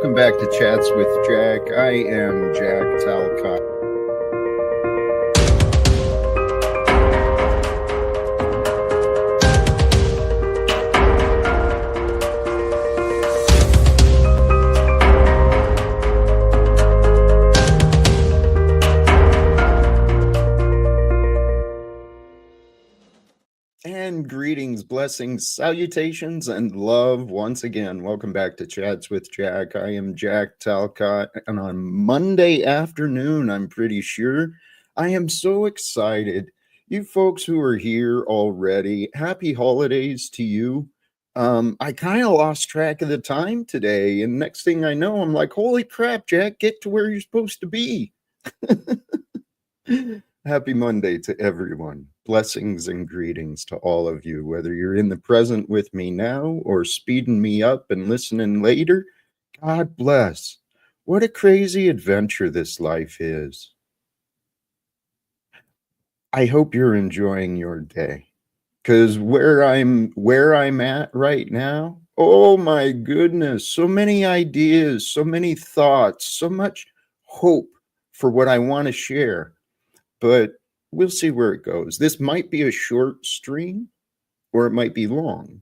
welcome back to Chats with Jack. I am Jack Talcott. And greetings, blessings, salutations, and love once again. Welcome back to Chats with Jack. I am Jack Talcott, and on Monday afternoon, I'm pretty sure, I am so excited. You folks who are here already, happy holidays to you. I kind of lost track of the time today, and next thing I know, I'm like, holy crap, Jack, get to where you're supposed to be. Happy Monday to everyone. Blessings and greetings to all of you, whether you're in the present with me now or speeding me up and listening later. God bless. What a crazy adventure this life is. I hope you're enjoying your day, because where I'm at right now, oh my goodness, so many ideas, so many thoughts, so much hope for what I want to share. But we'll see where it goes. This might be a short stream or it might be long.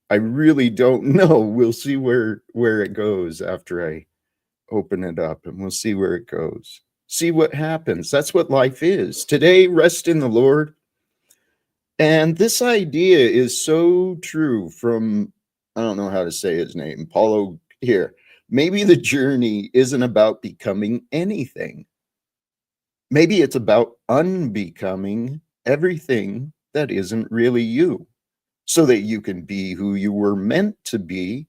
I really don't know. We'll see where it goes after I open it up, and we'll see where it goes. See what happens. That's what life is. Today, rest in the Lord. And this idea is so true from, I don't know how to say his name, Paulo here. Maybe the journey isn't about becoming anything. Maybe it's about unbecoming everything that isn't really you, so that you can be who you were meant to be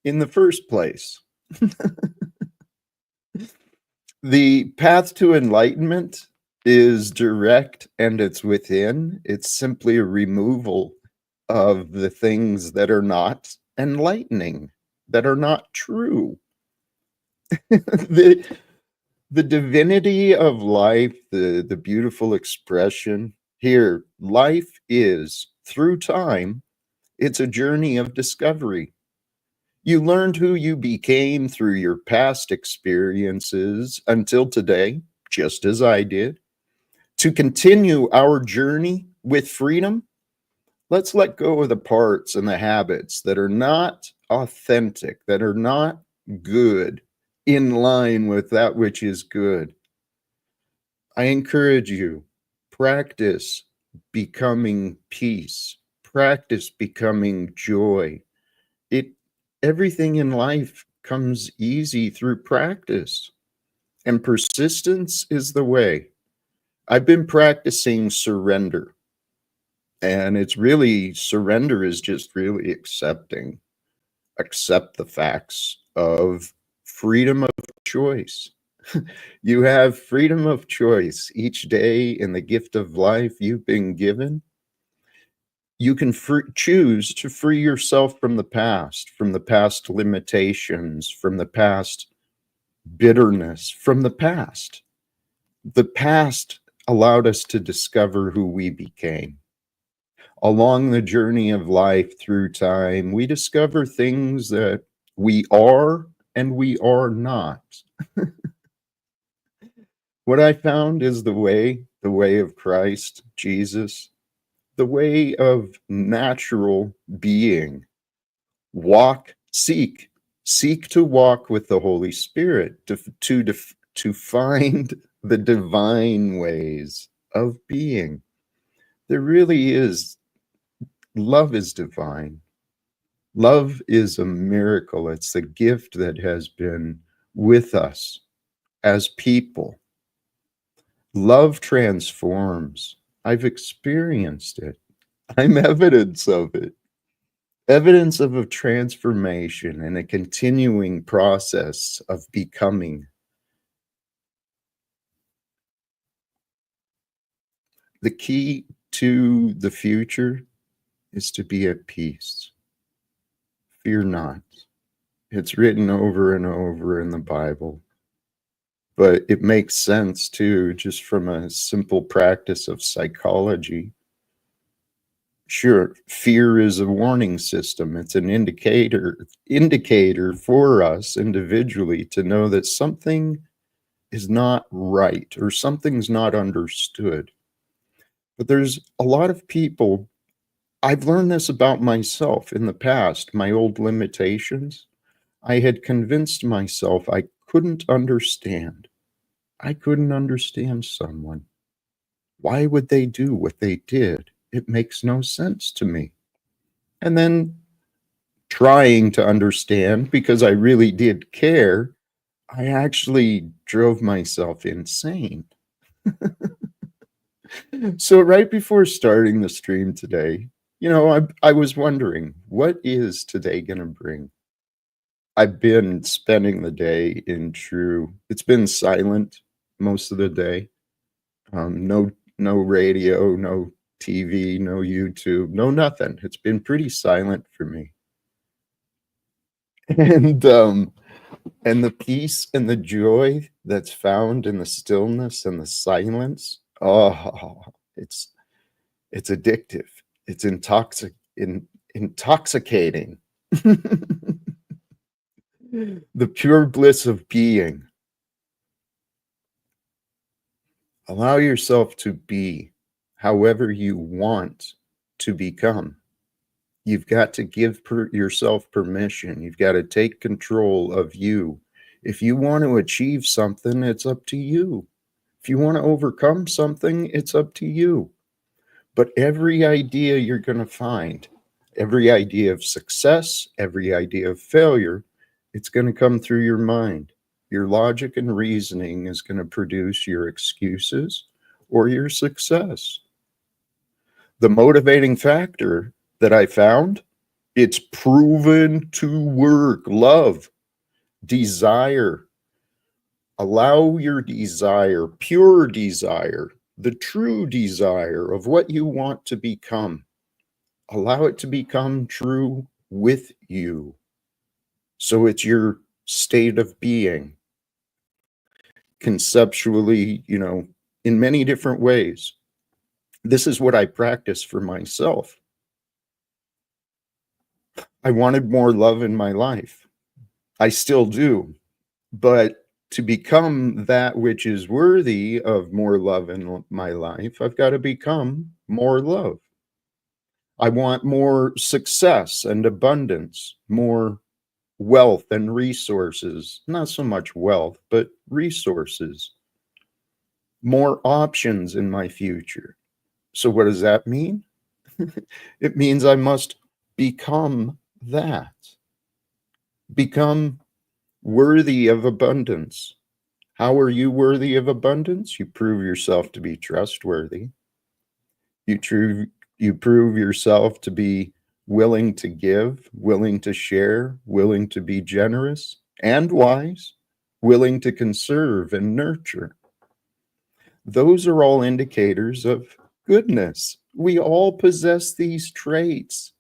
in the first place. The path to enlightenment is direct and it's within. It's simply a removal of the things that are not enlightening, that are not true. The divinity of life, the beautiful expression here, life is, through time, it's a journey of discovery. You learned who you became through your past experiences until today, just as I did. To continue our journey with freedom, let's let go of the parts and the habits that are not authentic, that are not good, in line with that which is good. I encourage you, practice becoming peace, practice becoming joy. Everything in life comes easy through practice, and persistence is the way. I've been practicing surrender, and it's really, surrender is just really accept the facts of freedom of choice. You have freedom of choice each day in the gift of life you've been given. You can choose to free yourself from the past limitations, from the past bitterness, from the past. The past allowed us to discover who we became. Along the journey of life through time, we discover things that we are and we are not. What I found is the way of Christ, Jesus, the way of natural being. Seek to walk with the Holy Spirit, to find the divine ways of being. There really is. Love is divine. Love is a miracle. It's the gift that has been with us as people. Love transforms. I've experienced it. I'm evidence of it. Evidence of a transformation and a continuing process of becoming. The key to the future is to be at peace. Fear not. It's written over and over in the Bible. But it makes sense too, just from a simple practice of psychology. Sure, fear is a warning system. It's an indicator for us individually to know that something is not right or something's not understood. But there's a lot of people, I've learned this about myself in the past, my old limitations. I had convinced myself I couldn't understand. I couldn't understand someone. Why would they do what they did? It makes no sense to me. And then trying to understand because I really did care, I actually drove myself insane. So right before starting the stream today, I was wondering, what is today going to bring? I've been spending the day it's been silent most of the day. No radio, no TV, no YouTube, no nothing. It's been pretty silent for me. And and the peace and the joy that's found in the stillness and the silence, oh, it's addictive. It's intoxicating. The pure bliss of being. Allow yourself to be however you want to become. You've got to give yourself permission. You've got to take control of you. If you want to achieve something, it's up to you. If you want to overcome something, it's up to you. But every idea you're going to find, every idea of success, every idea of failure, it's going to come through your mind. Your logic and reasoning is going to produce your excuses or your success. The motivating factor that I found, it's proven to work. Love, desire. Allow your desire, pure desire, the true desire of what you want to become. Allow it to become true with you. So it's your state of being. Conceptually, in many different ways. This is what I practice for myself. I wanted more love in my life. I still do. But to become that which is worthy of more love in my life, I've got to become more love. I want more success and abundance, more wealth and resources. Not so much wealth, but resources. More options in my future. So what does that mean? It means I must become that. Become worthy of abundance. How are you worthy of abundance? You prove yourself to be trustworthy. You prove yourself to be willing to give, willing to share, willing to be generous and wise, willing to conserve and nurture. Those are all indicators of goodness. We all possess these traits.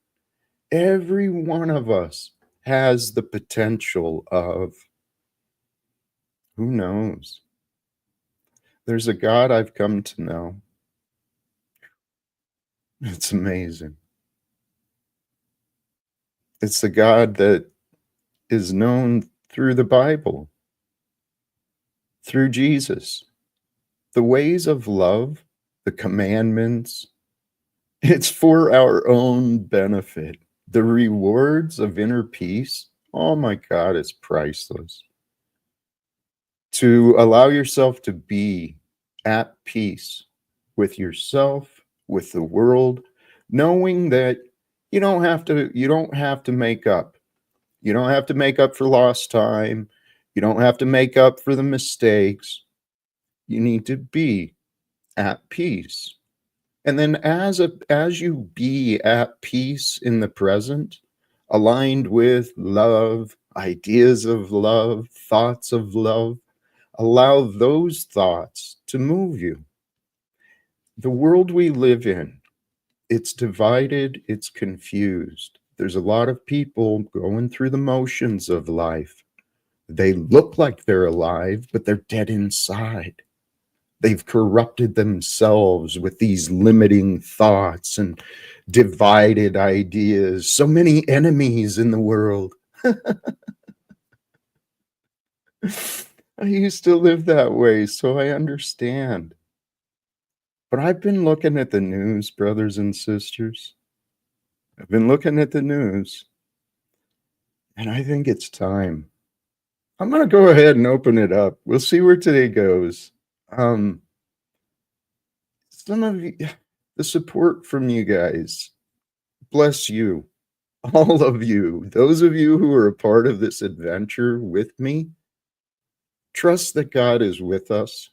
Every one of us has the potential of, who knows? There's a God I've come to know. It's amazing. It's the God that is known through the Bible, through Jesus. The ways of love, the commandments, it's for our own benefit. The rewards of inner peace, oh my God, it's priceless. To allow yourself to be at peace with yourself, with the world, knowing that you don't have to make up. You don't have to make up for lost time. You don't have to make up for the mistakes. You need to be at peace. And then as you be at peace in the present, aligned with love, ideas of love, thoughts of love, allow those thoughts to move you. The world we live in, it's divided, it's confused. There's a lot of people going through the motions of life. They look like they're alive, but they're dead inside. They've corrupted themselves with these limiting thoughts and divided ideas. So many enemies in the world. I used to live that way, so I understand. But I've been looking at the news, brothers and sisters. I've been looking at the news, and I think it's time. I'm going to go ahead and open it up. We'll see where today goes. Um, some of you, the support from you guys, bless you, all of you. Those of you who are a part of this adventure with me, trust that God is with us.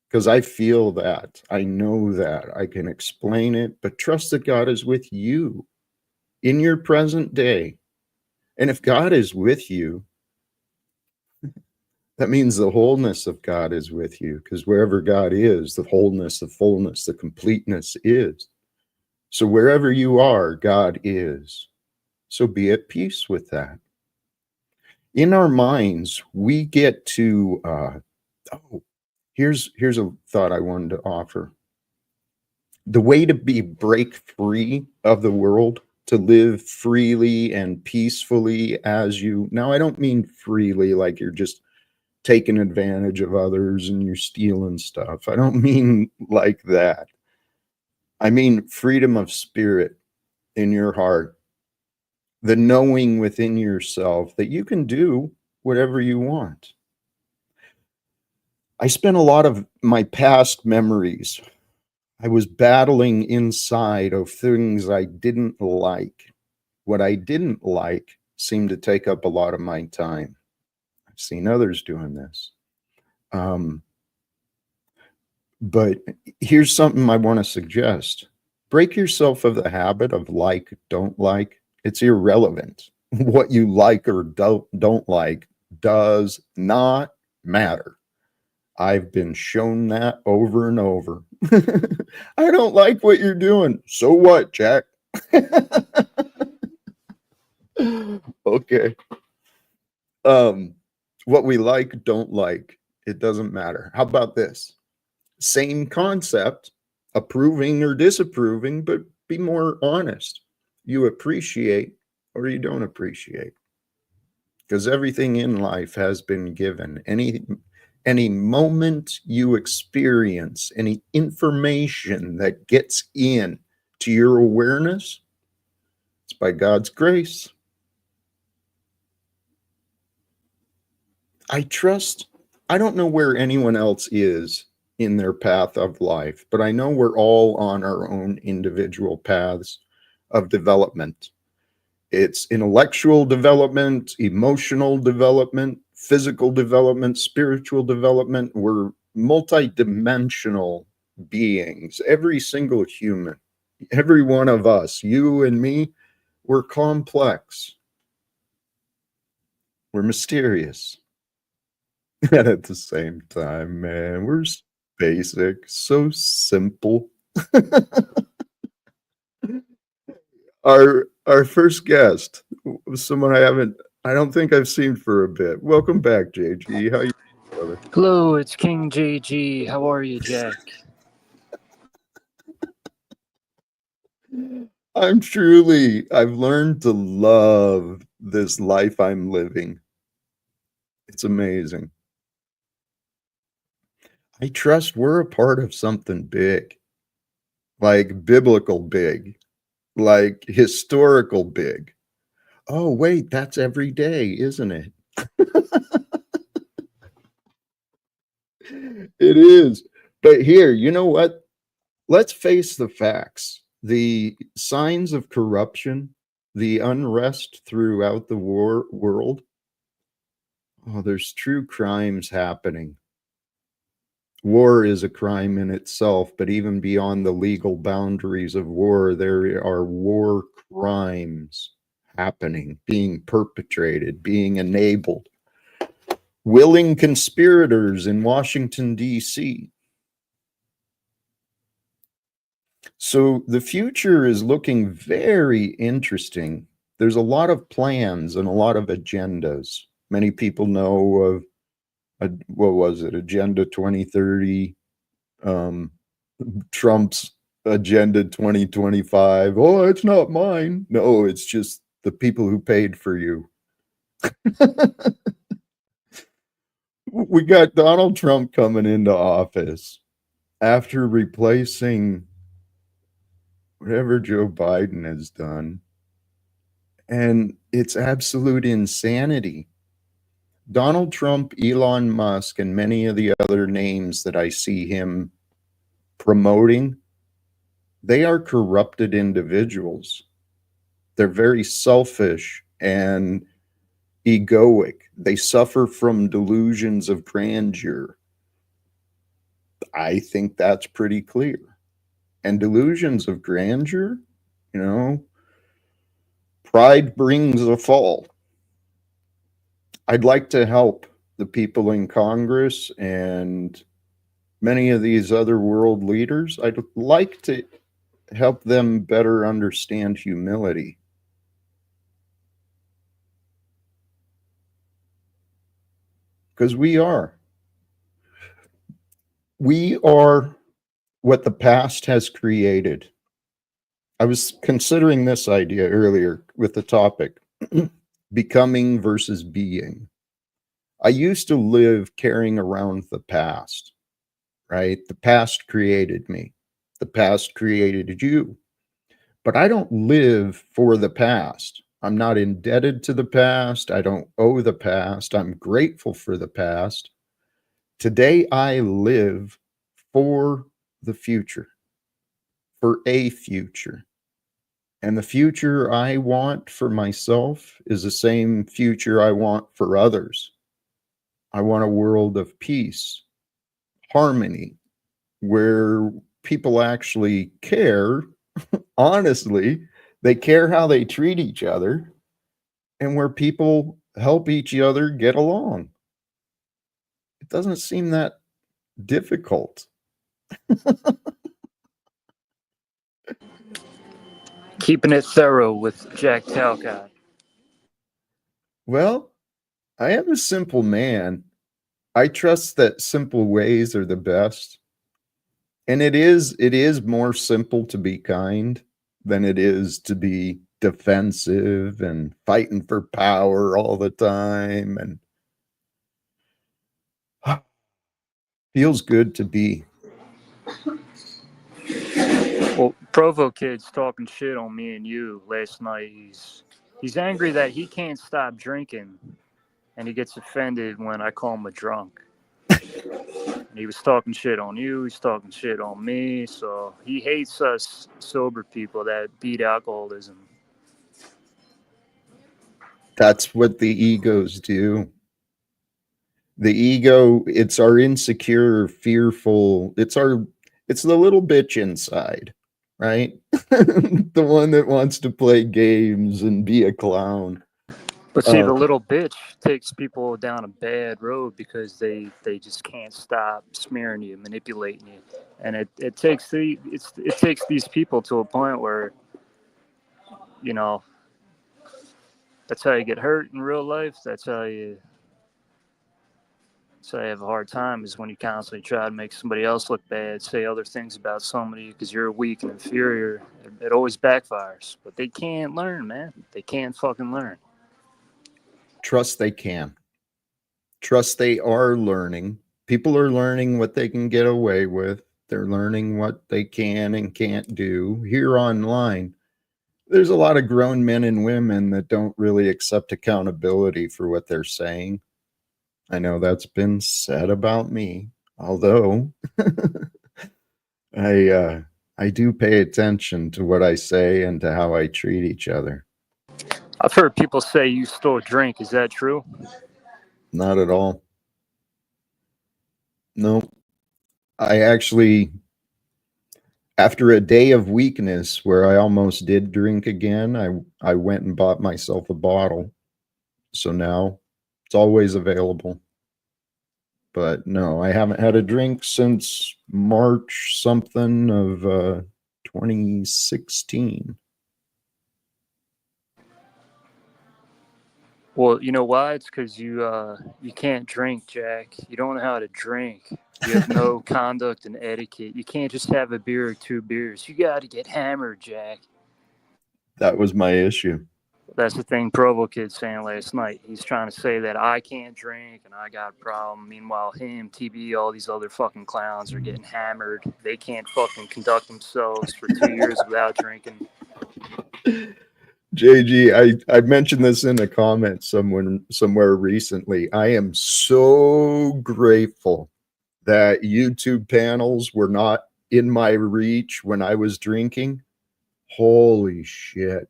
Because I feel that. I know that. I can explain it, but trust that God is with you in your present day. And if God is with you, that means the wholeness of God is with you, because wherever God is, the wholeness, the fullness, the completeness is. So wherever you are, God is. So be at peace with that. In our minds, we get to, here's a thought I wanted to offer. The way to break free of the world, to live freely and peacefully as you, now I don't mean freely like you're just taking advantage of others and you're stealing stuff. I don't mean like that. I mean freedom of spirit in your heart, the knowing within yourself that you can do whatever you want. I spent a lot of my past memories, I was battling inside of things I didn't like. What I didn't like seemed to take up a lot of my time. I've seen others doing this. But here's something I want to suggest. Break yourself of the habit of like, don't like. It's irrelevant. What you like or don't like does not matter. I've been shown that over and over. I don't like what you're doing. So what, Jack? Okay. What we like, don't like, it doesn't matter. How about this? Same concept, approving or disapproving, but be more honest. You appreciate or you don't appreciate. Because everything in life has been given. Any moment you experience, any information that gets in to your awareness, it's by God's grace. I trust, I don't know where anyone else is in their path of life, but I know we're all on our own individual paths of development. It's intellectual development, emotional development, physical development, spiritual development. We're multidimensional beings. Every single human, every one of us, you and me, we're complex. We're mysterious. And at the same time, man, we're basic, so simple. Our first guest was someone I don't think I've seen for a bit. Welcome back, JG. How you doing, brother? Hello, it's King JG. How are you, Jack? I've learned to love this life I'm living. It's amazing. I trust we're a part of something big, like biblical big, like historical big. Oh, wait, that's every day, isn't it? It is. But here, you know what? Let's face the facts. The signs of corruption, the unrest throughout the world. Oh, there's true crimes happening. War is a crime in itself, but even beyond the legal boundaries of war, there are war crimes happening, being perpetrated, being enabled. Willing conspirators in Washington, D.C. So the future is looking very interesting. There's a lot of plans and a lot of agendas. Many people know of, what was it, Agenda 2030. um, Trump's Agenda 2025. Oh, it's not mine. No, it's just the people who paid for you. We got Donald Trump coming into office after replacing whatever Joe Biden has done. And it's absolute insanity. Donald Trump, Elon Musk, and many of the other names that I see him promoting, they are corrupted individuals. They're very selfish and egoic. They suffer from delusions of grandeur. I think that's pretty clear. And delusions of grandeur, you know, pride brings a fall. I'd like to help the people in Congress and many of these other world leaders. I'd like to help them better understand humility. Because we are. We are what the past has created. I was considering this idea earlier with the topic becoming versus being. I used to live carrying around the past, right? The past created me, the past created you. But I don't live for the past. I'm not indebted to the past. I don't owe the past. I'm grateful for the past. Today, I live for the future, for a future. And the future I want for myself is the same future I want for others. I want a world of peace, harmony, where people actually care, honestly, they care how they treat each other, and where people help each other get along. It doesn't seem that difficult. Keeping it thorough with Jack Talcott. Well, I am a simple man. I trust that simple ways are the best. And it is more simple to be kind than it is to be defensive and fighting for power all the time, and feels good to be. Well, Provo kid's talking shit on me and you last night. He's angry that he can't stop drinking, and he gets offended when I call him a drunk. And he was talking shit on you. He's talking shit on me. So he hates us sober people that beat alcoholism. That's what the egos do. The ego, it's our insecure, fearful, it's the little bitch inside, right? The one that wants to play games and be a clown. But see, Uh, the little bitch takes people down a bad road because they just can't stop smearing you, manipulating you, and it takes it takes these people to a point where you know that's how you get hurt in real life. That's how you have a hard time is when you constantly try to make somebody else look bad, say other things about somebody because you're weak and inferior. It always backfires. But they can't learn, man. They can't fucking learn. Trust they can. Trust they are learning. People are learning what they can get away with. They're learning what they can and can't do here online. There's a lot of grown men and women that don't really accept accountability for what they're saying. I know that's been said about me, although I uh, I do pay attention to what I say and to how I treat each other. I've heard people say you stole a drink. Is that true? Not at all. No, I actually, after a day of weakness where I almost did drink again, I went and bought myself a bottle. So now it's always available. But no, I haven't had a drink since March something of 2016. Well, you know why? It's because you can't drink, Jack. You don't know how to drink. You have no conduct and etiquette. You can't just have a beer or two beers. You got to get hammered, Jack. That was my issue. That's the thing Provo Kid's saying last night. He's trying to say that I can't drink and I got a problem. Meanwhile, him, TB, all these other fucking clowns are getting hammered. They can't fucking conduct themselves for 2 years without drinking. JG, I mentioned this in a comment somewhere recently. I am so grateful that YouTube panels were not in my reach when I was drinking. Holy shit.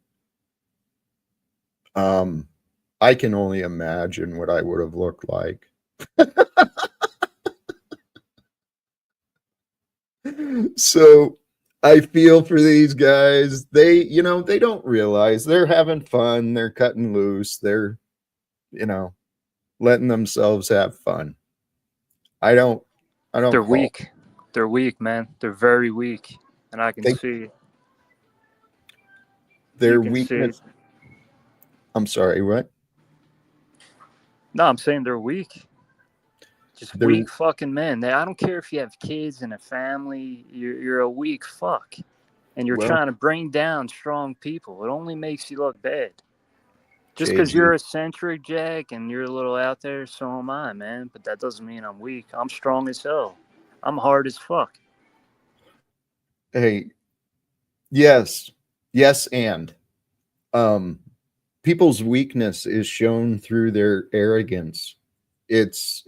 I can only imagine what I would have looked like. So I feel for these guys. They, they don't realize they're having fun. They're cutting loose. They're, letting themselves have fun. I don't They're fault. weak. They're weak, man. They're very weak. And I can They, see it. You their can see it. weakness. I'm sorry, what? No, I'm saying they're weak. Just They're, weak fucking men. I don't care if you have kids and a family. You're a weak fuck. And you're well, trying to bring down strong people. It only makes you look bad. Just because JG. you're eccentric, Jack, and you're a little out there, so am I, man. But that doesn't mean I'm weak. I'm strong as hell. I'm hard as fuck. Hey, yes, and people's weakness is shown through their arrogance. It's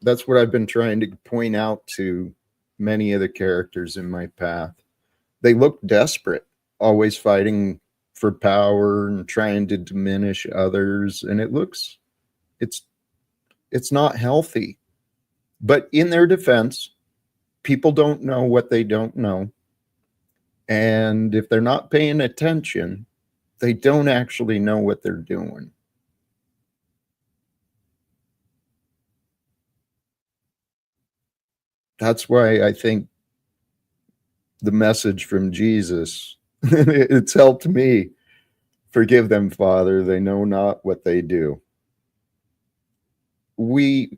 that's what I've been trying to point out to many of the characters in my path. They look desperate, always fighting for power and trying to diminish others, and it's it's not healthy. But in their defense, people don't know what they don't know, and if they're not paying attention, they don't actually know what they're doing. That's why I think the message from Jesus, it's helped me. Forgive them, Father, they know not what they do.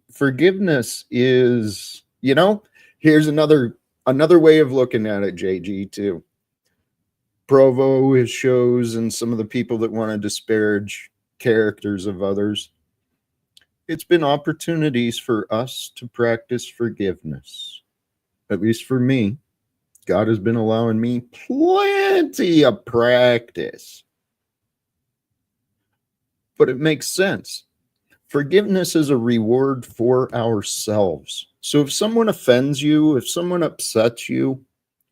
Forgiveness is, here's another way of looking at it, JG, too. Provo, his shows, and some of the people that want to disparage characters of others, it's been opportunities for us to practice forgiveness. At least for me, God has been allowing me plenty of practice. But it makes sense. Forgiveness is a reward for ourselves. So if someone offends you, if someone upsets you,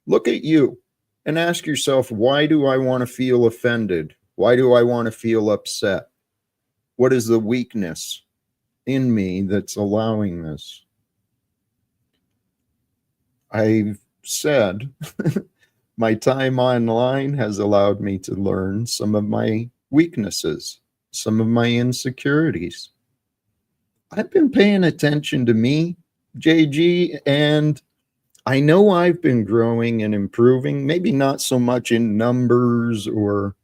look at you and ask yourself, why do I want to feel offended? Why do I want to feel upset? What is the weakness in me that's allowing this? I've said my time online has allowed me to learn some of my weaknesses, some of my insecurities. I've been paying attention to me, JG, and I know I've been growing and improving, maybe not so much in numbers or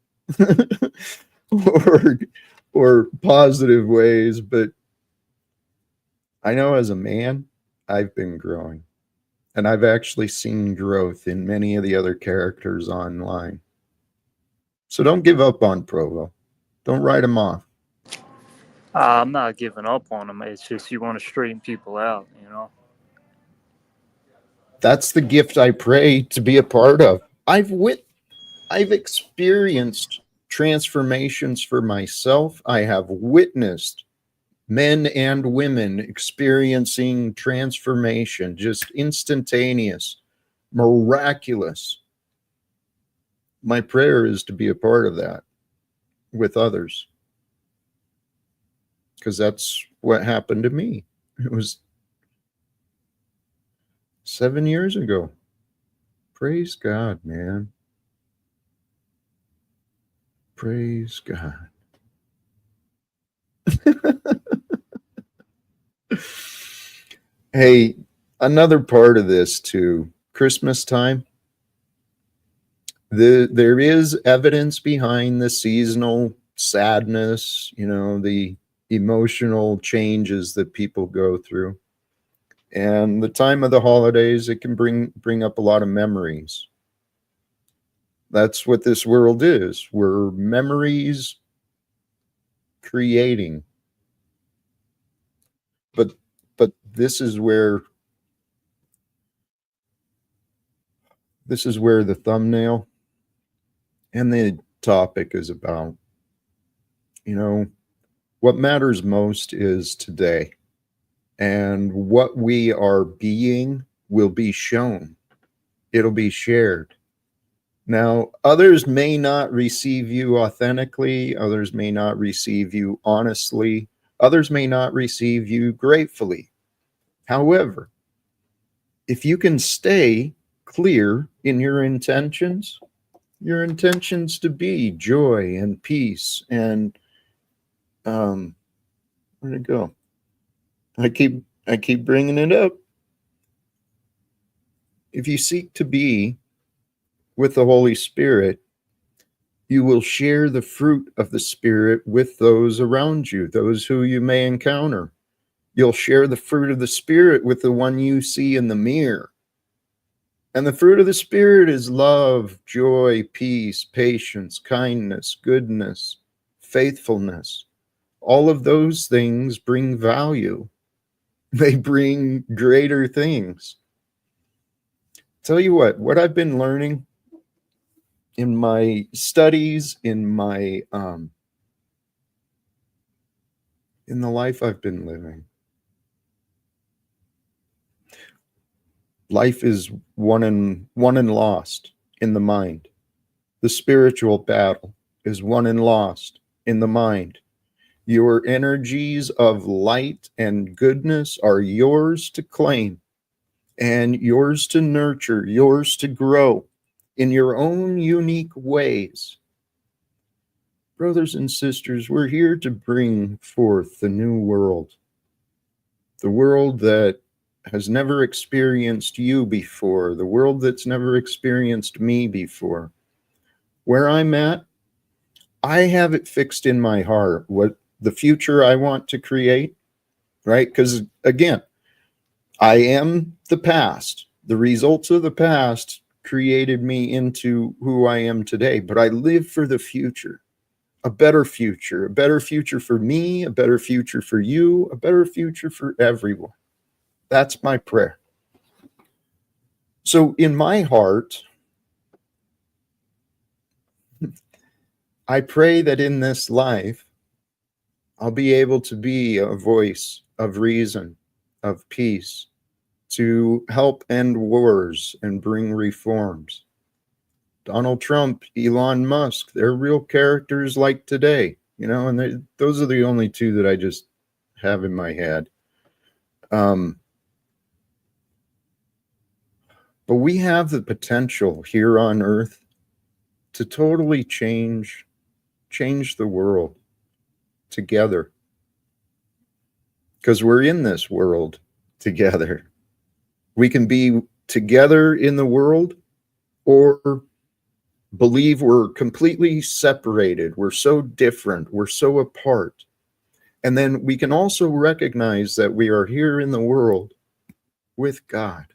or or positive ways, but I know as a man, I've been growing. And I've actually seen growth in many of the other characters online. So don't give up on Provo. Don't write him off. I'm not giving up on them. It's just you want to straighten people out, you know? That's the gift I pray to be a part of. I've experienced transformations for myself. I have witnessed men and women experiencing transformation, just instantaneous, miraculous. My prayer is to be a part of that with others, because that's what happened to me. It was 7 years ago. Praise God, man. Praise God. Hey, another part of this too, Christmas time, there is evidence behind the seasonal sadness, the emotional changes that people go through. And the time of the holidays, it can bring up a lot of memories. That's what this world is. We're memories creating. But this is where the thumbnail and the topic is about. You know, what matters most is today. And what we are being will be shown. It'll be shared. Now, others may not receive you authentically, others may not receive you honestly, others may not receive you gratefully. However, if you can stay clear in your intentions to be joy and peace and where'd it go? I keep bringing it up. If you seek to be with the Holy Spirit, you will share the fruit of the Spirit with those around you, those who you may encounter. You'll share the fruit of the Spirit with the one you see in the mirror. And the fruit of the Spirit is love, joy, peace, patience, kindness, goodness, faithfulness. All of those things bring value. They bring greater things. Tell you what I've been learning in my studies, in the life I've been living. Life is won and lost in the mind. The spiritual battle is won and lost in the mind. Your energies of light and goodness are yours to claim and yours to nurture, yours to grow in your own unique ways. Brothers and sisters, we're here to bring forth the new world, the world that has never experienced you before, the world that's never experienced me before. Where I'm at, I have it fixed in my heart what the future I want to create, right? Because again, I am the past. The results of the past created me into who I am today, but I live for the future, a better future for me, a better future for you, a better future for everyone. That's my prayer. So in my heart, I pray that in this life, I'll be able to be a voice of reason, of peace, to help end wars and bring reforms. Donald Trump, Elon Musk, they're real characters like today, and those are the only two that I just have in my head. But we have the potential here on Earth to totally change the world together, because we're in this world together. We can be together in the world or believe we're completely separated. We're so different. We're so apart. And then we can also recognize that we are here in the world with God.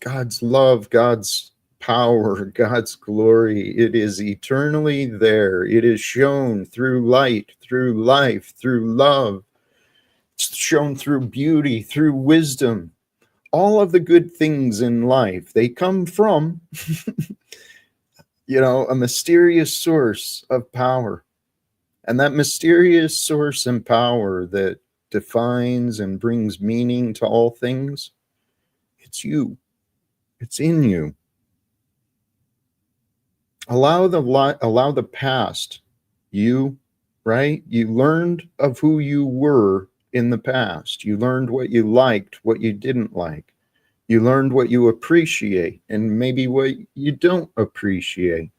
God's love, God's power, God's glory. It is eternally there. It is shown through light, through life, through love. It's shown through beauty, through wisdom. All of the good things in life, they come from a mysterious source of power. And that mysterious source and power that defines and brings meaning to all things, it's you. It's in you. Allow the past, you, right? You learned of who you were in the past. You learned what you liked, what you didn't like. You learned what you appreciate and maybe what you don't appreciate.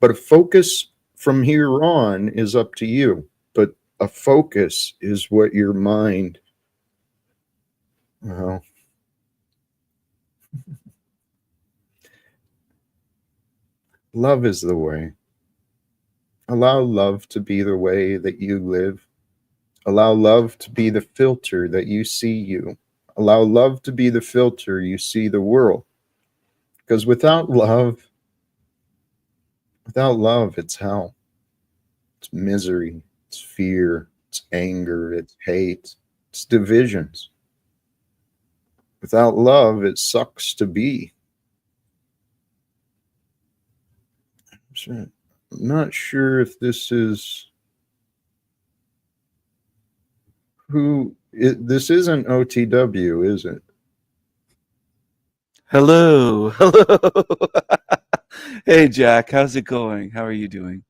But a focus from here on is up to you. But a focus is what your mind, well, love is the way. Allow love to be the way that you live. Allow love to be the filter that you see you. Allow love to be the filter you see the world. Because without love, it's hell. It's misery. It's fear. It's anger. It's hate. It's divisions. Without love, it sucks to be. I'm not sure if this is this isn't OTW, is it? Hello, hello. Hey, Jack, how's it going? How are you doing?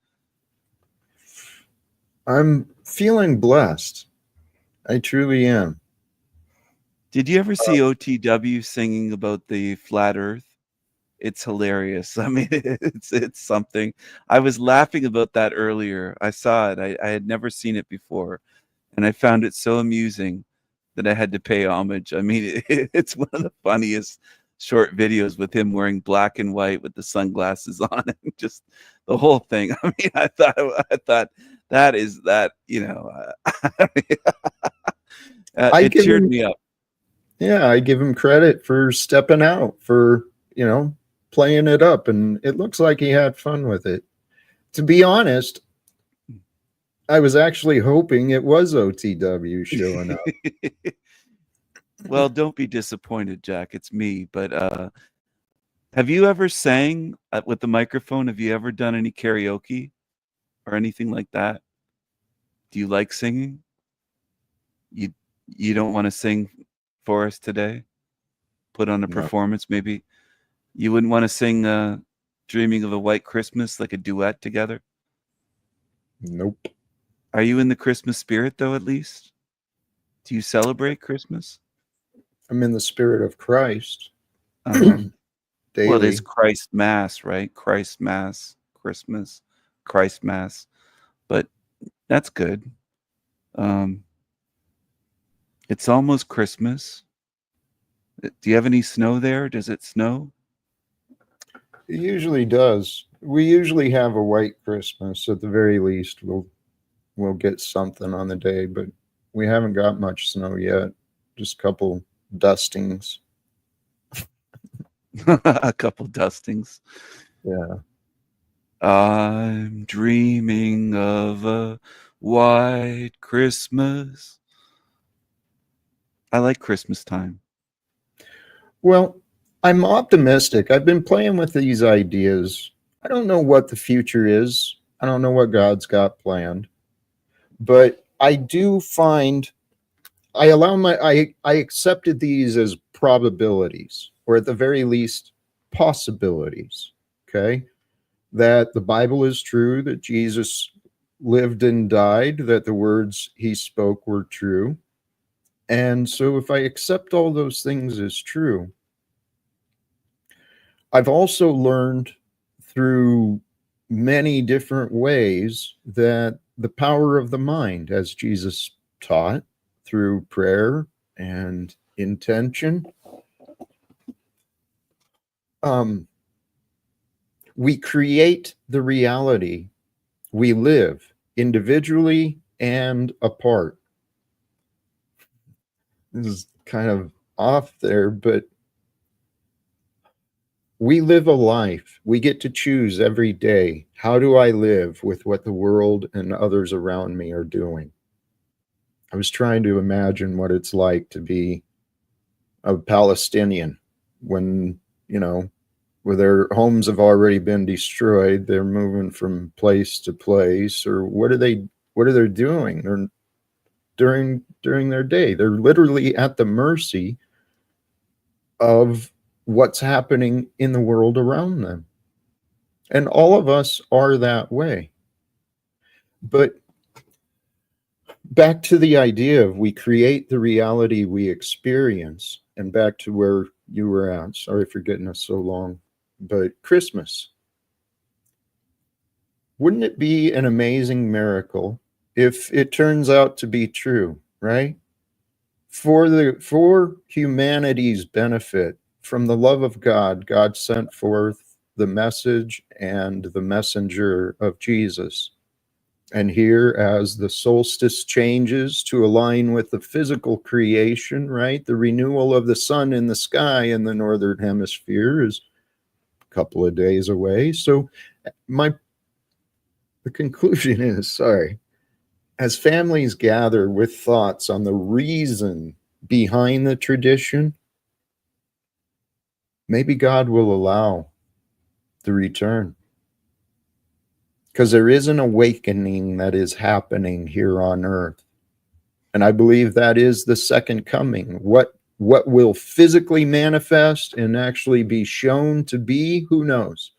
I'm feeling blessed. I truly am. Did you ever see OTW singing about the flat Earth? It's hilarious. I mean, it's something. I was laughing about that earlier. I saw it. I had never seen it before, and I found it so amusing that I had to pay homage. I mean, it's one of the funniest short videos with him wearing black and white with the sunglasses on and just the whole thing. I mean, I thought that is that, I mean, I it give cheered him me up. Yeah, I give him credit for stepping out, for, playing it up, and it looks like he had fun with it. To be honest, I was actually hoping it was OTW showing up. Well, don't be disappointed, Jack. It's me. But have you ever sang with the microphone? Have you ever done any karaoke or anything like that? Do you like singing? You you don't want to sing for us today? Put on a No, performance, maybe? You wouldn't want to sing Dreaming of a White Christmas, like a duet together? nope. Are you in the Christmas spirit, though, at least? Do you celebrate Christmas? I'm in the spirit of Christ Uh-huh. Well, it is daily. Christ Mass, right? Christ Mass, Christmas, Christ Mass. But that's good. Um, it's almost Christmas. Do you have any snow there? Does it snow? It usually does. We usually have a white Christmas at the very least. We'll get something on the day, but we haven't got much snow yet. Just a couple dustings. A couple dustings. Yeah. I'm dreaming of a white Christmas. I like Christmas time. Well, I'm optimistic. I've been playing with these ideas. I don't know what the future is. I don't know what God's got planned, but I do find I accepted these as probabilities, or at the very least possibilities. Okay? That the Bible is true, that Jesus lived and died, that the words he spoke were true. And so if I accept all those things as true, I've also learned through many different ways that the power of the mind, as Jesus taught through prayer and intention, um, we create the reality we live individually and apart. This is kind of off there, but we live a life. We get to choose every day. How do I live with what the world and others around me are doing? I was trying to imagine what it's like to be a Palestinian when, where their homes have already been destroyed. They're moving from place to place, or what are they doing? They're during their day. They're literally at the mercy of what's happening in the world around them. And all of us are that way. But back to the idea of we create the reality we experience, and back to where you were at. Sorry for getting us so long. But Christmas. Wouldn't it be an amazing miracle if it turns out to be true, right? For humanity's benefit, from the love of God, God sent forth the message and the messenger of Jesus. And here, as the solstice changes to align with the physical creation, right? The renewal of the sun in the sky in the northern hemisphere is a couple of days away. So the conclusion is, sorry, as families gather with thoughts on the reason behind the tradition, maybe God will allow the return. Because there is an awakening that is happening here on earth. And I believe that is the second coming. What will physically manifest and actually be shown to be, who knows?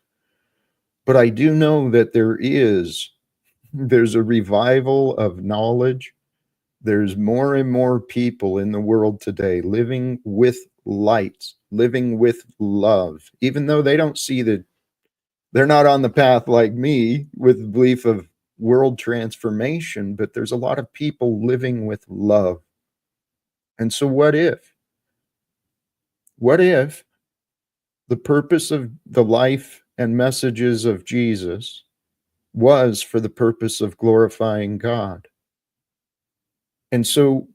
But I do know that there's a revival of knowledge. There's more and more people in the world today living with light, living with love, even though they don't see that they're not on the path like me with the belief of world transformation, but there's a lot of people living with love. And so what if the purpose of the life and messages of Jesus was for the purpose of glorifying God? And so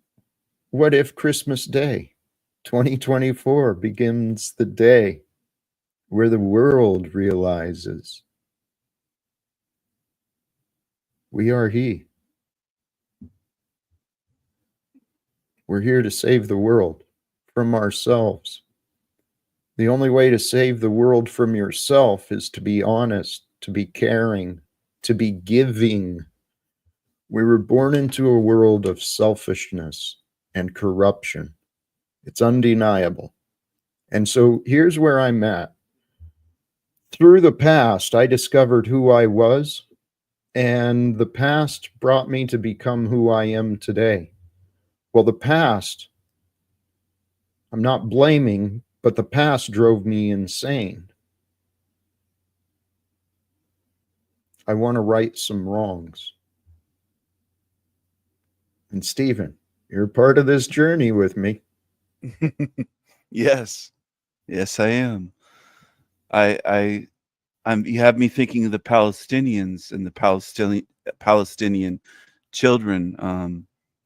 what if Christmas Day 2024 begins the day where the world realizes we are He? We're here to save the world from ourselves. The only way to save the world from yourself is to be honest, to be caring, to be giving. We were born into a world of selfishness and corruption. It's undeniable. And so here's where I'm at. Through the past, I discovered who I was, and the past brought me to become who I am today. Well, the past, I'm not blaming, but the past drove me insane. I want to right some wrongs. And Stephen, you're part of this journey with me. Yes. Yes, I am. I'm you have me thinking of the Palestinians and the Palestinian children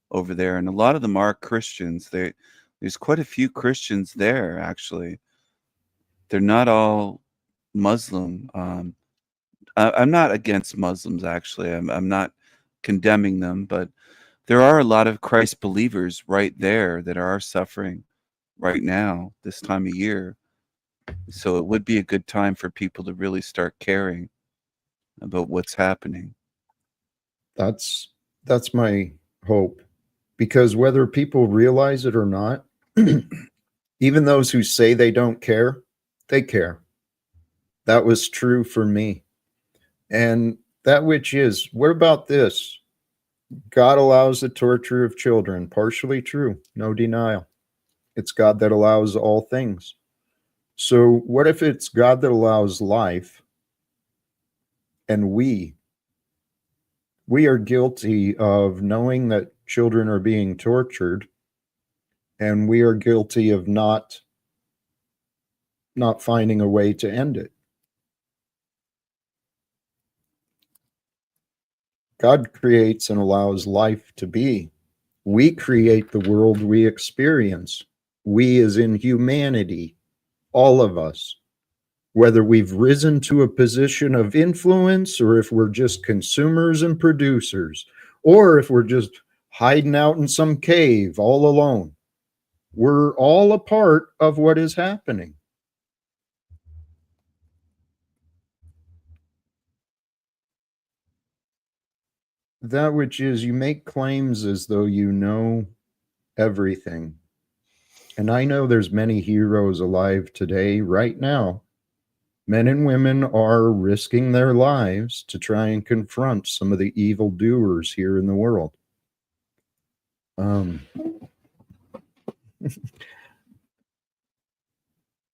over there, and a lot of them are Christians. There's quite a few Christians there, actually. They're not all Muslim. I'm not against Muslims, actually. I'm not condemning them, but there are a lot of Christ believers right there that are suffering right now, this time of year. So it would be a good time for people to really start caring about what's happening. That's my hope. Because whether people realize it or not, even those who say they don't care, they care. That was true for me. And that which is, what about this? God allows the torture of children. Partially true, no denial. It's God that allows all things. So what if it's God that allows life, and we are guilty of knowing that children are being tortured, and we are guilty of not finding a way to end it? God creates and allows life to be. We create the world we experience. We, as in humanity, all of us, whether we've risen to a position of influence or if we're just consumers and producers, or if we're just hiding out in some cave all alone, we're all a part of what is happening. That which is, you make claims as though you know everything. And I know there's many heroes alive today, right now. Men and women are risking their lives to try and confront some of the evil doers here in the world.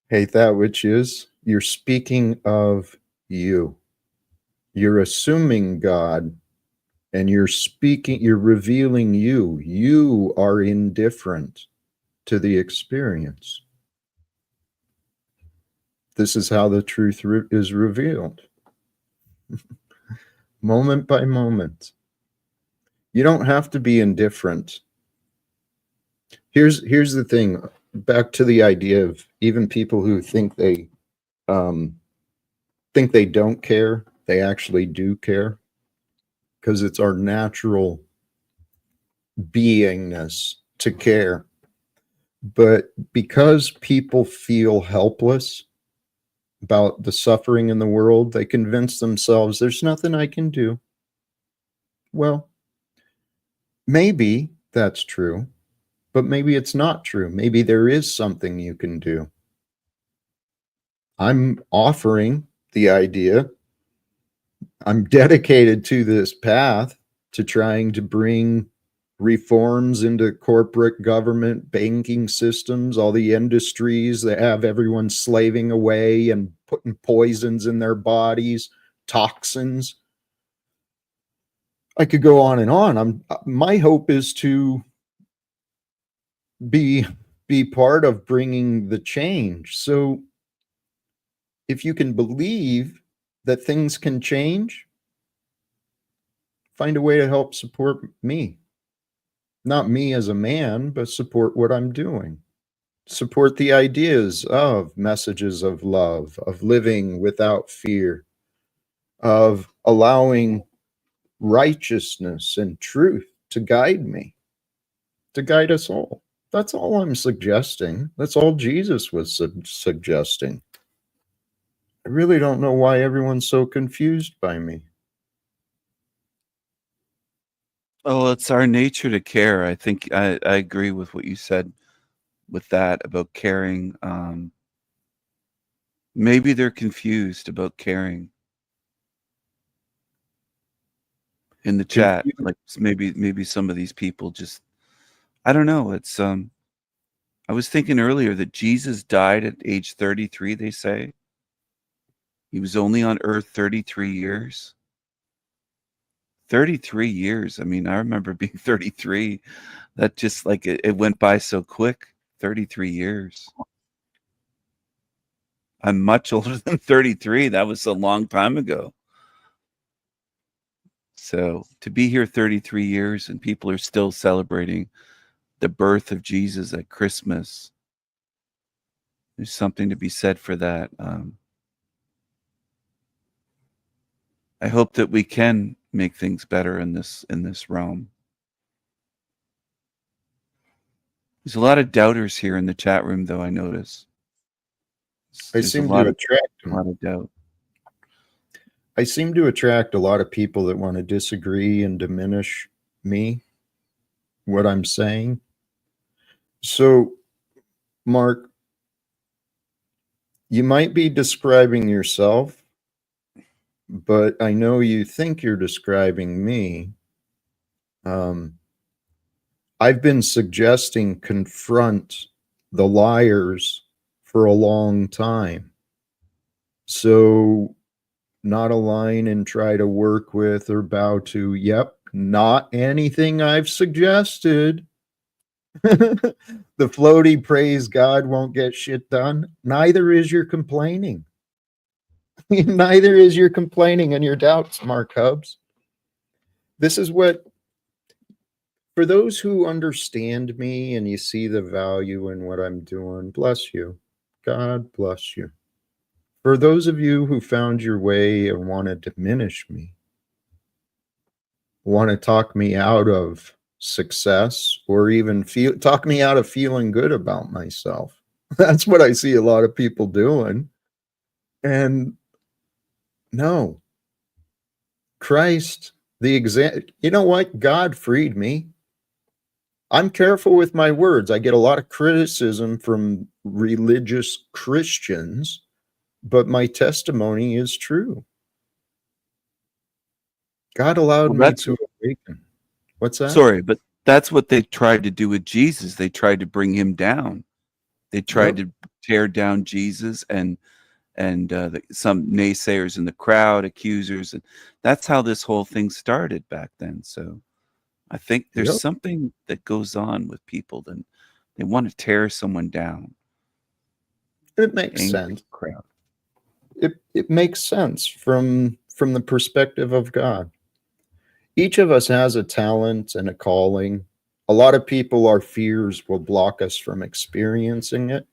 Hey, that which is, you're speaking of you. You're assuming God, and you're revealing you. You are indifferent to the experience. This is how the truth is revealed. Moment by moment. You don't have to be indifferent. Here's the thing. Back to the idea of even people who um, think they don't care, they actually do care, because it's our natural beingness to care. But because people feel helpless about the suffering in the world, they convince themselves there's nothing I can do. Well, maybe that's true, but maybe it's not true. Maybe there is something you can do. I'm offering the idea. I'm dedicated to this path, to trying to bring reforms into corporate government, banking systems, all the industries that have everyone slaving away and putting poisons in their bodies, toxins. I could go on and on. My hope is to be part of bringing the change. So if you can believe that things can change, find a way to help support me. Not me as a man, but support what I'm doing. Support the ideas of messages of love, of living without fear, of allowing righteousness and truth to guide me, to guide us all. That's all I'm suggesting. That's all Jesus was suggesting. I really don't know why everyone's so confused by me. Oh, it's our nature to care. I think I agree with what you said with that about caring. Maybe they're confused about caring in the chat. Confused. Like maybe some of these people just, I don't know. It's I was thinking earlier that Jesus died at age 33, they say. He was only on earth 33 years. 33 years. I mean, I remember being 33. That just like it went by so quick. 33 years. I'm much older than 33. That was a long time ago. So to be here 33 years and people are still celebrating the birth of Jesus at Christmas, there's something to be said for that. I hope that we can make things better in this realm. There's a lot of doubters here in the chat room, though. I notice I there's a seem lot to of attract doubt. I seem to attract a lot of people that want to disagree and diminish me, what I'm saying. So, Mark, you might be describing yourself, but I know you think you're describing me. I've been suggesting confront the liars for a long time. So, not align and try to work with or bow to, yep, not anything I've suggested. The floaty praise God won't get shit done. Neither is your complaining. Neither is your complaining and your doubts, Mark Hubbs. This is what, for those who understand me and you see the value in what I'm doing, bless you. God bless you. For those of you who found your way and want to diminish me, want to talk me out of success or even talk me out of feeling good about myself. That's what I see a lot of people doing. And no, Christ, you know what? God freed me. I'm careful with my words. I get a lot of criticism from religious Christians, but my testimony is true. God allowed Well, me that's to awaken. What's that? sorry, but that's what they tried to do with Jesus. They tried to bring him down. They tried Yep. to tear down Jesus and some naysayers in the crowd, accusers, and that's how this whole thing started back then. So I think there's Yep. something that goes on with people that they want to tear someone down. It makes Angry sense. crowd. It makes sense from the perspective of God. Each of us has a talent and a calling. A lot of people, our fears will block us from experiencing it.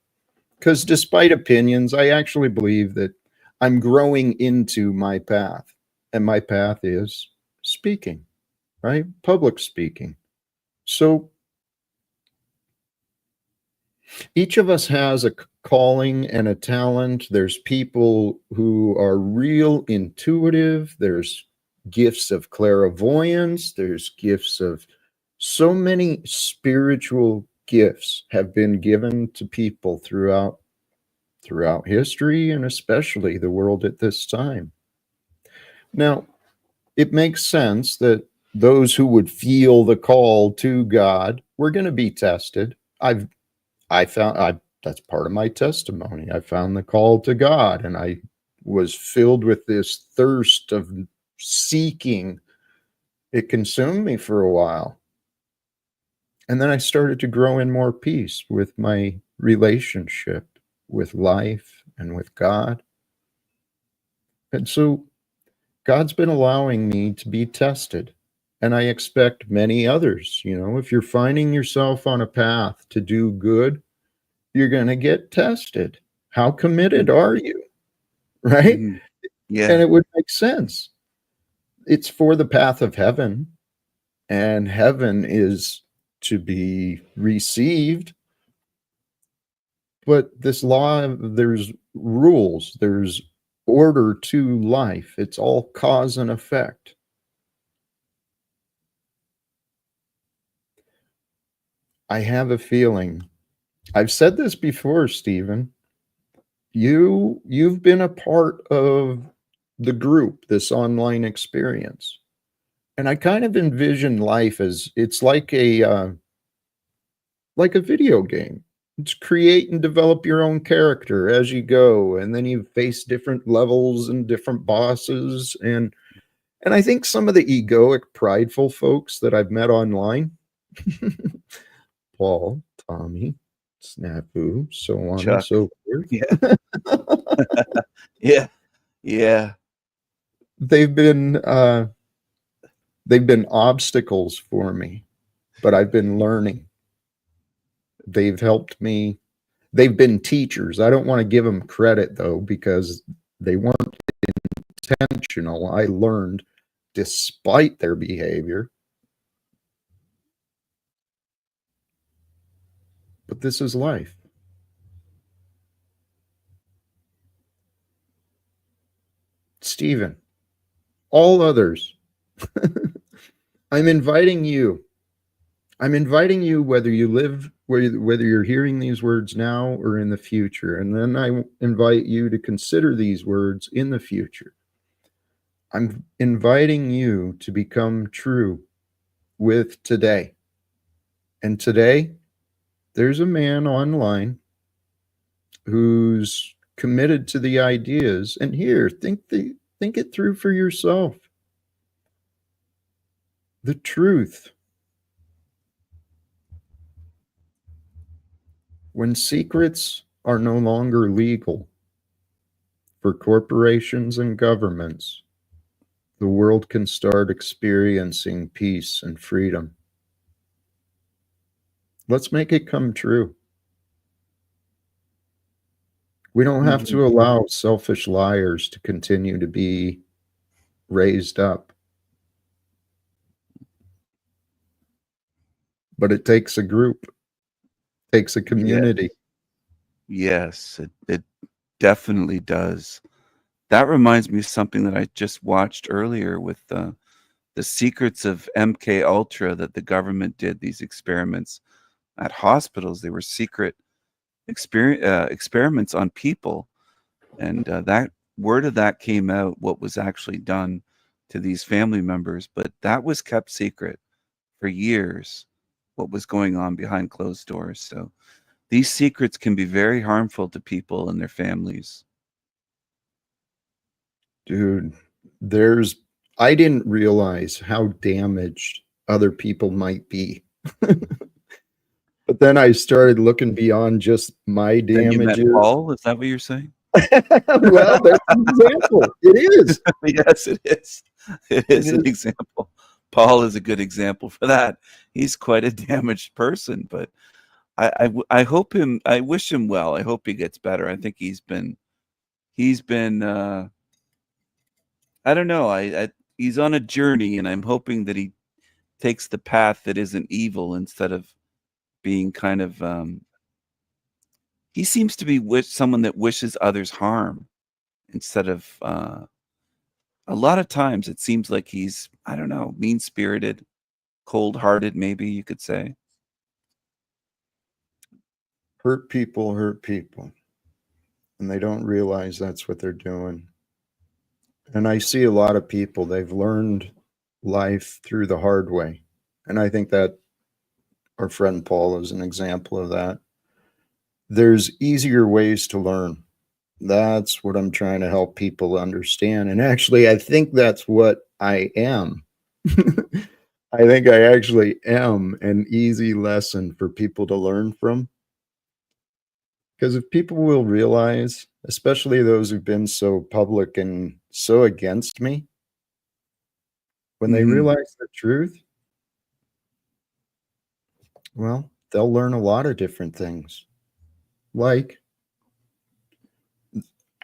Because despite opinions, I actually believe that I'm growing into my path. And my path is speaking, right? Public speaking. So each of us has a calling and a talent. There's people who are real intuitive. There's gifts of clairvoyance. There's gifts of so many spiritual gifts have been given to people throughout history, and especially the world at this time. Now, it makes sense that those who would feel the call to God were going to be tested. That's part of my testimony. I found the call to God, and I was filled with this thirst of seeking. It consumed me for a while. And then I started to grow in more peace with my relationship with life and with God. And so God's been allowing me to be tested. And I expect many others, if you're finding yourself on a path to do good, you're going to get tested. How committed are you? Right? Mhm. Yeah. And it would make sense. It's for the path of heaven, and heaven is to be received. But this law, there's rules, there's order to life. It's all cause and effect. I have a feeling, I've said this before, Stephen, you've been a part of the group, this online experience. And I kind of envision life as it's like a video game. It's create and develop your own character as you go, and then you face different levels and different bosses. And I think some of the egoic, prideful folks that I've met online, Paul, Tommy, Snafu, so on and Chuck. so forth. Yeah. Yeah. Yeah. They've been obstacles for me, but I've been learning. They've helped me. They've been teachers. I don't want to give them credit though, because they weren't intentional. I learned despite their behavior. But this is life. Stephen, all others, I'm inviting you, whether you live, whether you're hearing these words now or in the future. And then I invite you to consider these words in the future. I'm inviting you to become true with today. And today, there's a man online who's committed to the ideas. And here, think it through for yourself. The truth. When secrets are no longer legal for corporations and governments, the world can start experiencing peace and freedom. Let's make it come true. We don't have to allow selfish liars to continue to be raised up. But it takes a group, takes a community. Yes, it definitely does. That reminds me of something that I just watched earlier with the secrets of MK Ultra, that the government did these experiments at hospitals. They were secret experiments on people, and that word of that came out, what was actually done to these family members, but that was kept secret for years, what was going on behind closed doors. So these secrets can be very harmful to people and their families. Dude, I didn't realize how damaged other people might be. But then I started looking beyond just my Then you met damages. Paul? Is that what you're saying? Well, that's an example. It is. Yes, it is. It is an example. Paul is a good example for that. He's quite a damaged person, but I hope him. I wish him well. I hope he gets better. I think he's been. I don't know. He's on a journey, and I'm hoping that he takes the path that isn't evil instead of being kind of. He seems to be someone that wishes others harm instead of. A lot of times, it seems like he's, I don't know, mean spirited, cold hearted. Maybe you could say. Hurt people, and they don't realize that's what they're doing. And I see a lot of people, they've learned life through the hard way. And I think that our friend Paul is an example of that. There's easier ways to learn. That's what I'm trying to help people understand. And actually, I think that's what I am. I think I actually am an easy lesson for people to learn from. Because if people will realize, especially those who've been so public and so against me, when they Hmm. realize the truth, well, they'll learn a lot of different things. Like,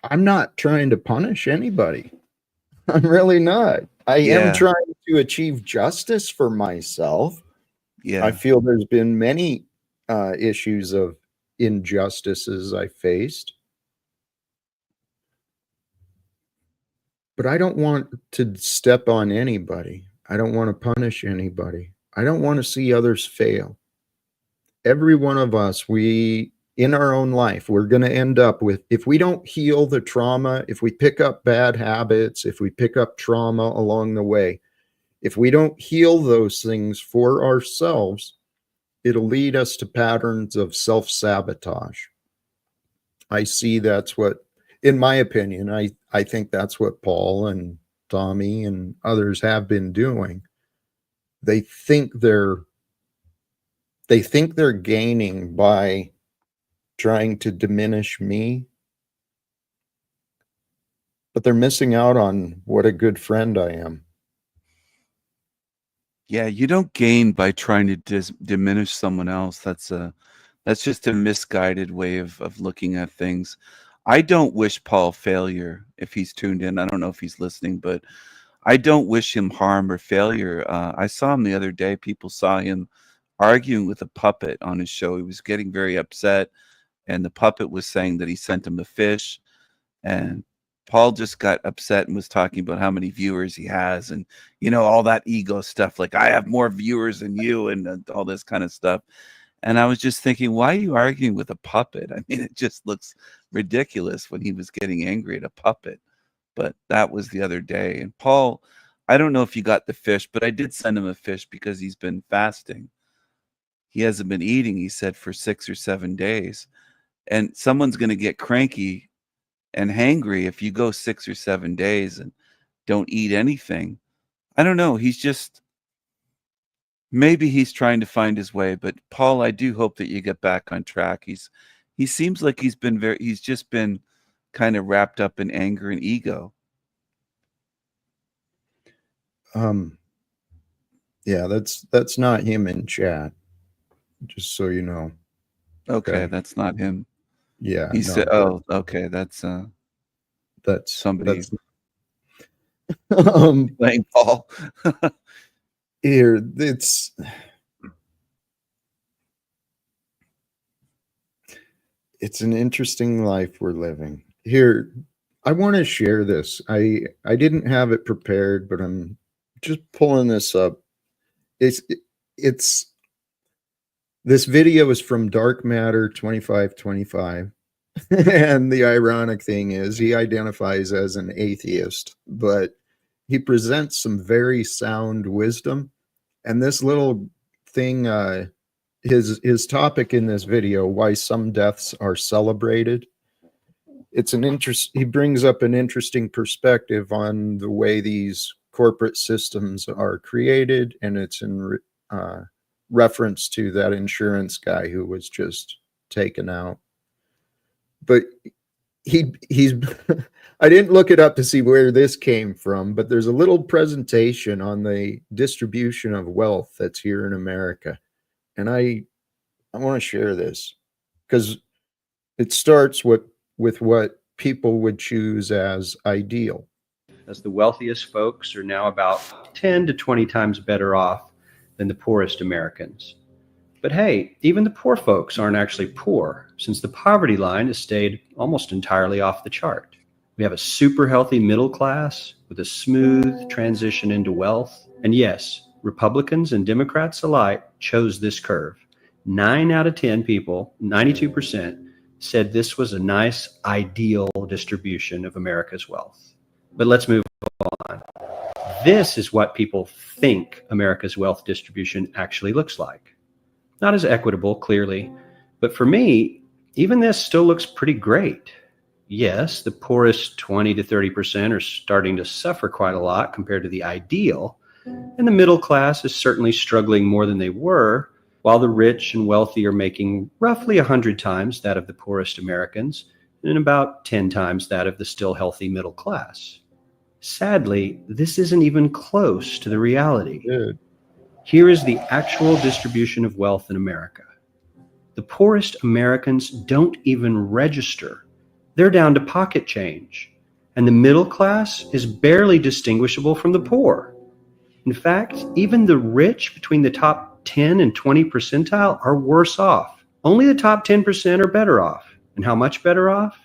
I'm not trying to punish anybody. I'm really not. I am Yeah, trying to achieve justice for myself. I yeah, feel there's been many issues of injustices I faced, but I don't want to step on anybody. I don't want to punish anybody. I don't want to see others fail. Every one of us, we in our own life, we're going to end up with, if we don't heal the trauma, if we pick up bad habits, if we pick up trauma along the way, if we don't heal those things for ourselves, it'll lead us to patterns of self-sabotage. I see that's what, in my opinion, I think that's what Paul and Tommy and others have been doing. They think they're gaining by trying to diminish me, but they're missing out on what a good friend I am. yeah. You don't gain by trying to diminish someone else. That's just a misguided way of looking at things. I don't wish Paul failure if he's tuned in. I don't know if he's listening, but I don't wish him harm or failure. I saw him the other day. People saw him arguing with a puppet on his show. He was getting very upset, and the puppet was saying that he sent him a fish. And Paul just got upset and was talking about how many viewers he has and, all that ego stuff, like I have more viewers than you and all this kind of stuff. And I was just thinking, why are you arguing with a puppet? I mean, it just looks ridiculous when he was getting angry at a puppet. But that was the other day. And Paul, I don't know if you got the fish, but I did send him a fish because he's been fasting. He hasn't been eating, he said, for 6 or 7 days. And someone's going to get cranky and hangry if you go 6 or 7 days and don't eat anything. I don't know. Maybe he's trying to find his way. But Paul, I do hope that you get back on track. He seems like he's just been kind of wrapped up in anger and ego. Yeah, that's not him in chat, just so you know. Okay, Okay. that's not him. Yeah, He said, no, "Oh, okay, that's somebody that's um playing Paul." here it's an interesting life we're living. Here, I want to share this. I didn't have it prepared, but I'm just pulling this up. It's this video is from Dark Matter 2525. And the ironic thing is he identifies as an atheist, but he presents some very sound wisdom. And this little thing, his topic in this video, why some deaths are celebrated. He brings up an interesting perspective on the way these corporate systems are created, and it's in reference to that insurance guy who was just taken out. But he's I didn't look it up to see where this came from, but there's a little presentation on the distribution of wealth that's here in America. And I want to share this because it starts with what people would choose as ideal. As the wealthiest folks are now about 10 to 20 times better off than the poorest Americans. But hey, even the poor folks aren't actually poor, since the poverty line has stayed almost entirely off the chart. We have a super healthy middle class with a smooth transition into wealth. And yes, Republicans and Democrats alike chose this curve. 9 out of 10 people, 92%, said this was a nice, ideal distribution of America's wealth. But let's move on. This is what people think America's wealth distribution actually looks like. Not as equitable, clearly, but for me, even this still looks pretty great. Yes, the poorest 20 to 30% are starting to suffer quite a lot compared to the ideal, and the middle class is certainly struggling more than they were, while the rich and wealthy are making roughly 100 times that of the poorest Americans and about 10 times that of the still healthy middle class. Sadly, this isn't even close to the reality. Good. Here is the actual distribution of wealth in America. The poorest Americans don't even register. They're down to pocket change. And the middle class is barely distinguishable from the poor. In fact, even the rich between the top 10 and 20 percentile are worse off. Only the top 10% are better off. And how much better off?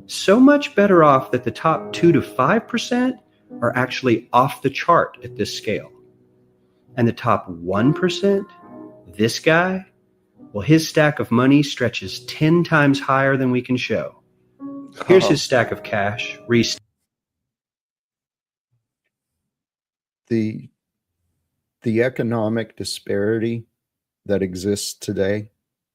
So much better off that the top 2 to 5% are actually off the chart at this scale. And the top 1%, this guy, well, his stack of money stretches 10 times higher than we can show. Here's his stack of cash. The economic disparity that exists today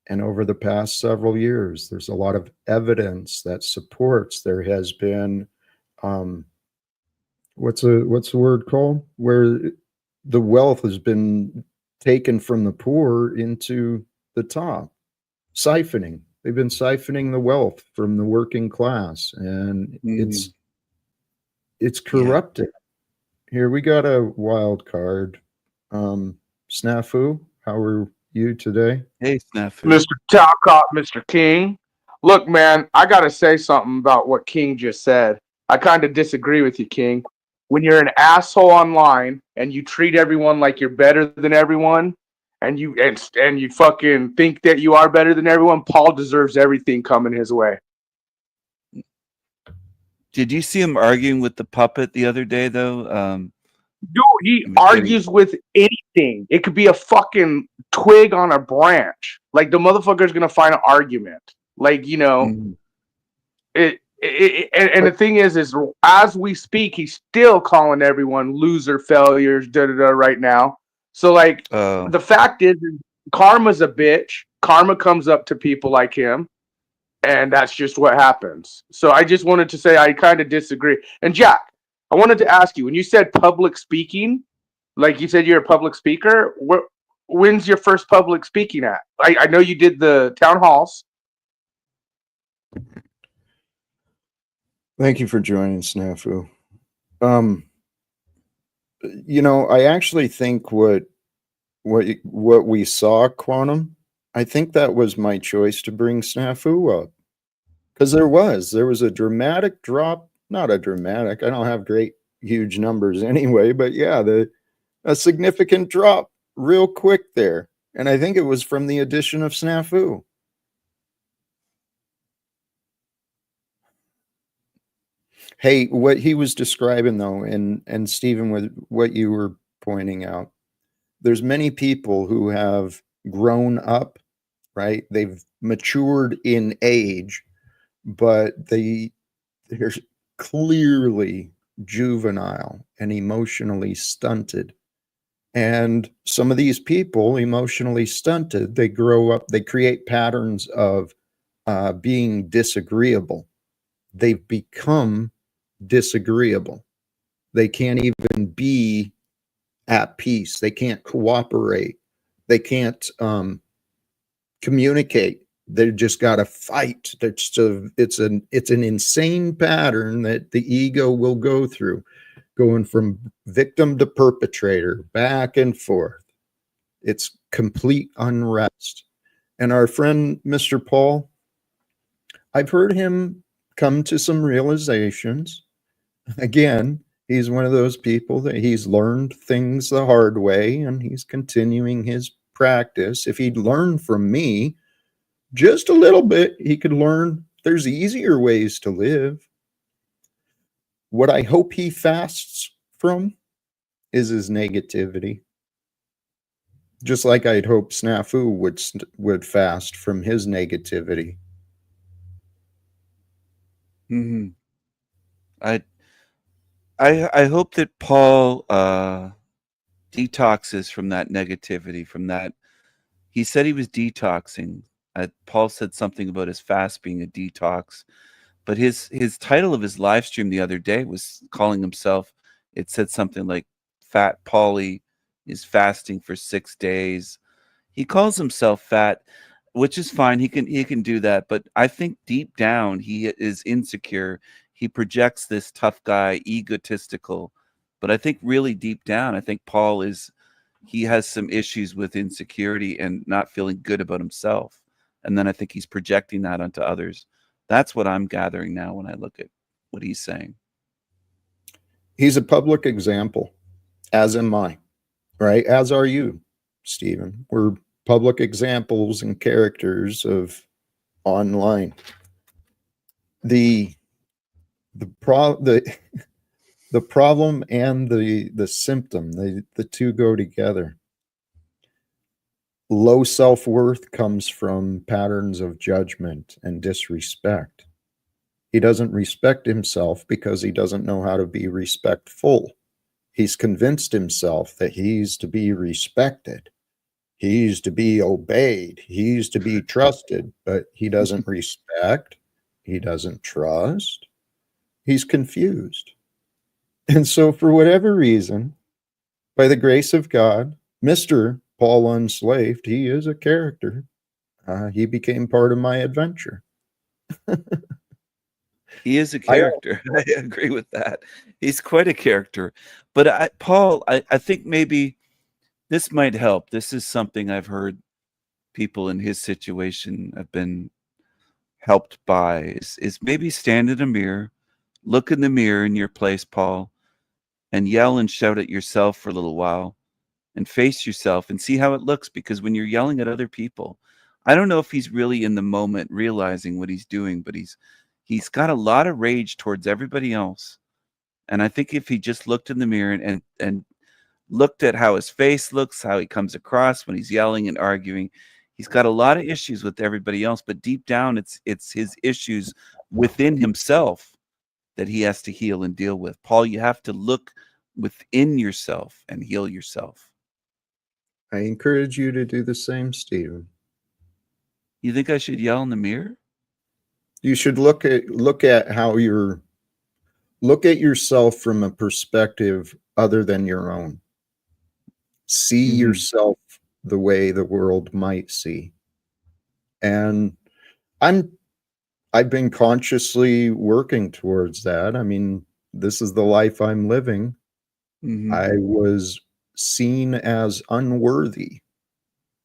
and over the past several years, there's a lot of evidence that supports there has been what's the word called, where the wealth has been taken from the poor into the top. Siphoning. They've been siphoning the wealth from the working class, and it's corrupting. Here we got a wild card. Snafu, how are you today? Hey, Snafu. Mr. Talcott, Mr. King. Look, man, I got to say something about what King just said. I kind of disagree with you, King. When you're an asshole online and you treat everyone like you're better than everyone, and you fucking think that you are better than everyone, Paul deserves everything coming his way. Did you see him arguing with the puppet the other day, though? Dude, he argues with anything. It could be a fucking twig on a branch. Like, the motherfucker's gonna find an argument. Like, you know, and the thing is as we speak, he's still calling everyone loser, failures, right now. So, like, the fact is karma's a bitch. Karma comes up to people like him, and that's just what happens. So I just wanted to say I kind of disagree. And Jack, I wanted to ask you, when you said public speaking, like you said you're a public speaker, when's your first public speaking at? I know you did the town halls. Thank you for joining, Snafu. You know, I actually think what we saw, Quantum, I think that was my choice to bring Snafu up. Because there was a dramatic drop, not a dramatic, I don't have great huge numbers anyway, but yeah, a significant drop real quick there. And I think it was from the addition of Snafu. Hey, what he was describing though, and Stephen, with what you were pointing out, there's many people who have grown up, right? They've matured in age, but they're clearly juvenile and emotionally stunted. And some of these people, emotionally stunted, they grow up, they create patterns of being disagreeable. They've become disagreeable. They can't even be at peace. They can't cooperate. They can't communicate They just got to fight. It's an insane pattern that the ego will go through, going from victim to perpetrator, back and forth. It's complete unrest. And our friend, Mr. Paul, I've heard him come to some realizations. Again, he's one of those people that he's learned things the hard way, and he's continuing his practice. If he'd learned from me just a little bit, he could learn there's easier ways to live. What I hope he fasts from is his negativity. Just like I'd hope Snafu would fast from his negativity. Mm-hmm. I hope that Paul detoxes from that negativity, from that. He said he was detoxing. Paul said something about his fast being a detox, but his title of his live stream the other day was calling himself. It said something like "Fat Paulie is fasting for 6 days." He calls himself fat, which is fine. He can do that, but I think deep down he is insecure. He projects this tough guy, egotistical, but I think really deep down, I think Paul he has some issues with insecurity and not feeling good about himself. And then I think he's projecting that onto others. That's what I'm gathering now when I look at what he's saying. He's a public example, as am I, right? As are you, Stephen. We're public examples and characters of online. The problem and the symptom, the two go together. Low self-worth comes from patterns of judgment and disrespect. He doesn't respect himself because he doesn't know how to be respectful. He's convinced himself that he's to be respected. He's to be obeyed. He's to be trusted, but he doesn't respect. He doesn't trust. He's confused. And so for whatever reason, by the grace of God, Mr. Paul Unslaved, he is a character. He became part of my adventure. He is a character. I agree with that. He's quite a character. But Paul, I think maybe this might help. This is something I've heard people in his situation have been helped by is maybe stand in a mirror, look in the mirror in your place, Paul, and yell and shout at yourself for a little while and face yourself and see how it looks. Because when you're yelling at other people, I don't know if he's really in the moment realizing what he's doing, but he's got a lot of rage towards everybody else. And I think if he just looked in the mirror and looked at how his face looks, how he comes across when he's yelling and arguing, he's got a lot of issues with everybody else, but deep down it's his issues within himself that he has to heal and deal with. Paul, you have to look within yourself and heal yourself. I encourage you to do the same, Stephen. You think I should yell in the mirror? You should look at how look at yourself from a perspective other than your own. See yourself the way the world might see. And I've been consciously working towards that. I mean, this is the life I'm living. I was seen as unworthy,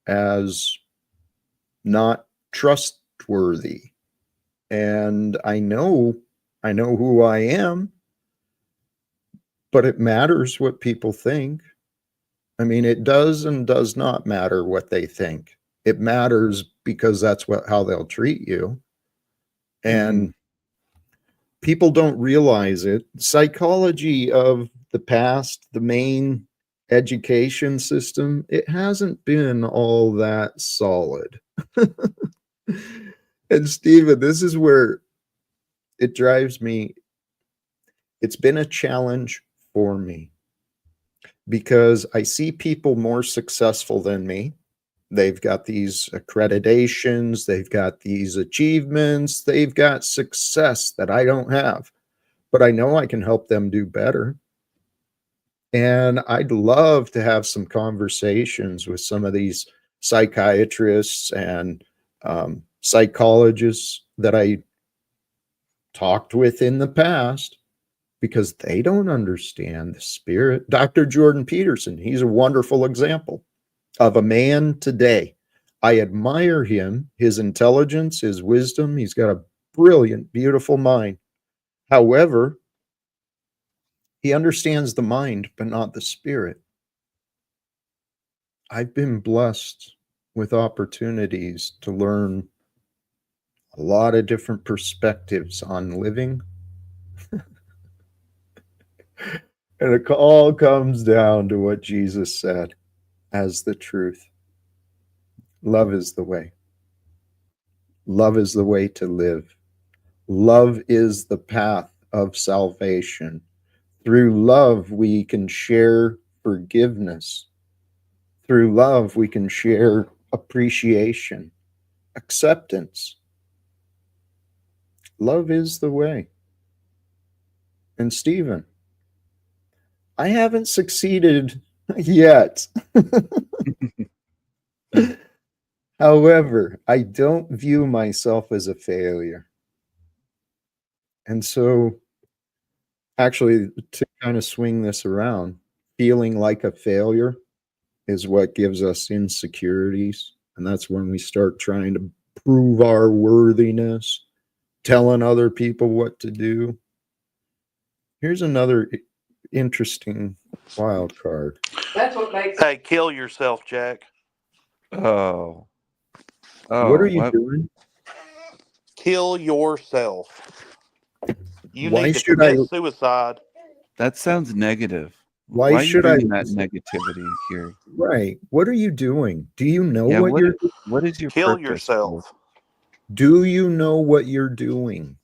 as not trustworthy. And I know who I am, but it matters what people think. I mean, it does and does not matter what they think. It matters because that's how they'll treat you. And people don't realize it. Psychology of the past, the main education system, it hasn't been all that solid. And Stephen, this is where it drives me. It's been a challenge for me because I see people more successful than me. They've got these accreditations, they've got these achievements, they've got success that I don't have, but I know I can help them do better. And I'd love to have some conversations with some of these psychiatrists and psychologists that I talked with in the past because they don't understand the spirit. Dr. Jordan Peterson, he's a wonderful example of a man today. I admire him, his intelligence, his wisdom. He's got a brilliant, beautiful mind. However, he understands the mind, but not the spirit. I've been blessed with opportunities to learn a lot of different perspectives on living. And it all comes down to what Jesus said as the truth. Love is the way. Love is the way to live. Love is the path of salvation. Through love, we can share forgiveness. Through love, we can share appreciation, acceptance. Love is the way. And Stephen, I haven't succeeded yet. However, I don't view myself as a failure. And so, actually, to kind of swing this around, feeling like a failure is what gives us insecurities. And that's when we start trying to prove our worthiness, telling other people what to do. Here's another interesting wild card. That's what makes. Hey, kill yourself, Jack. Oh. What are you doing? Kill yourself. You Why need to should I? commit suicide. That sounds negative. Why are you should I? bringing that negativity here? Right. What are you doing? Do you know Yeah, what you're doing? what is your Kill purpose? yourself. Do you know what you're doing?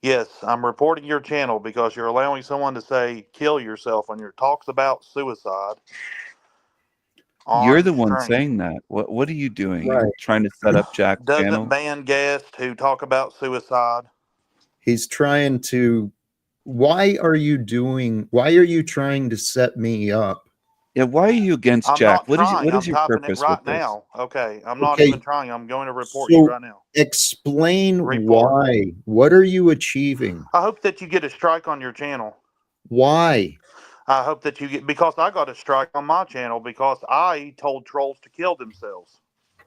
Yes, I'm reporting your channel because you're allowing someone to say kill yourself on your talks about suicide. You're the one stream. saying that. What are you doing? Right. You're trying to set up Jack's Doesn't channel? ban guests who talk about suicide. He's trying to. Why are you trying to set me up? Yeah, why are you against I'm Jack? not trying. What is I'm your typing purpose it right with this? now. Okay, I'm not Okay, even trying. I'm going to report you right now. Explain Report. why. What are you achieving? I hope that you get a strike on your channel. Why? I hope that you get, because I got a strike on my channel because I told trolls to kill themselves.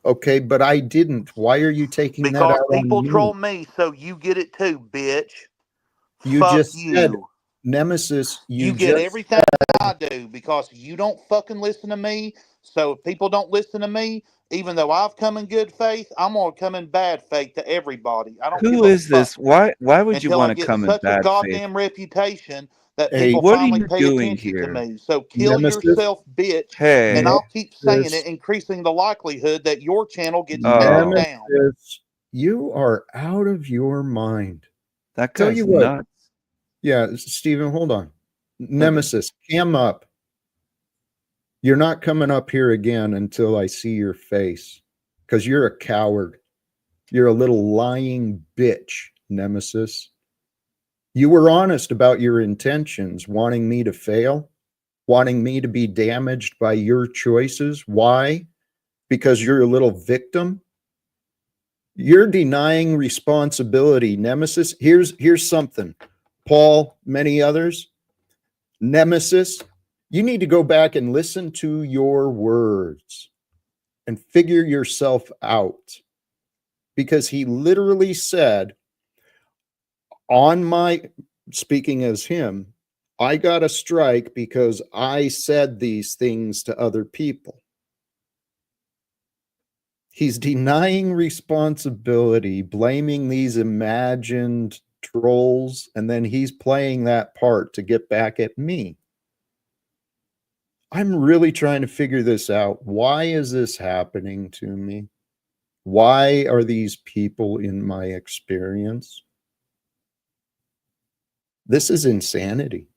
Okay, but I didn't. Why are you taking that Because out people on me? troll me, so you get it too, bitch. You Fuck just you. said, Nemesis, You get everything I do because you don't fucking listen to me. So if people don't listen to me, even though I've come in good faith, I'm gonna come in bad faith to everybody. I don't give Who a is this? fuck. Why would you Until I want to get come in such a bad faith? goddamn reputation that Hey, people what are finally you pay doing attention here? to me. So kill Nemesis? yourself, bitch. Hey. And I'll keep saying Nemesis. it, increasing the likelihood that your channel gets taken down. Nemesis, you are out of your mind. That Tell guy's you what. nuts. Yeah, Stephen, hold on. Nemesis, cam up. You're not coming up here again until I see your face, because you're a coward. You're a little lying bitch, Nemesis. You were honest about your intentions, wanting me to fail, wanting me to be damaged by your choices. Why? Because you're a little victim. You're denying responsibility, Nemesis. Here's something. Paul, many others. Nemesis, you need to go back and listen to your words and figure yourself out. Because he literally said, speaking as him, I got a strike because I said these things to other people. He's denying responsibility, blaming these imagined trolls, and then he's playing that part to get back at me. I'm really trying to figure this out. Why is this happening to me? Why are these people in my experience? This is insanity.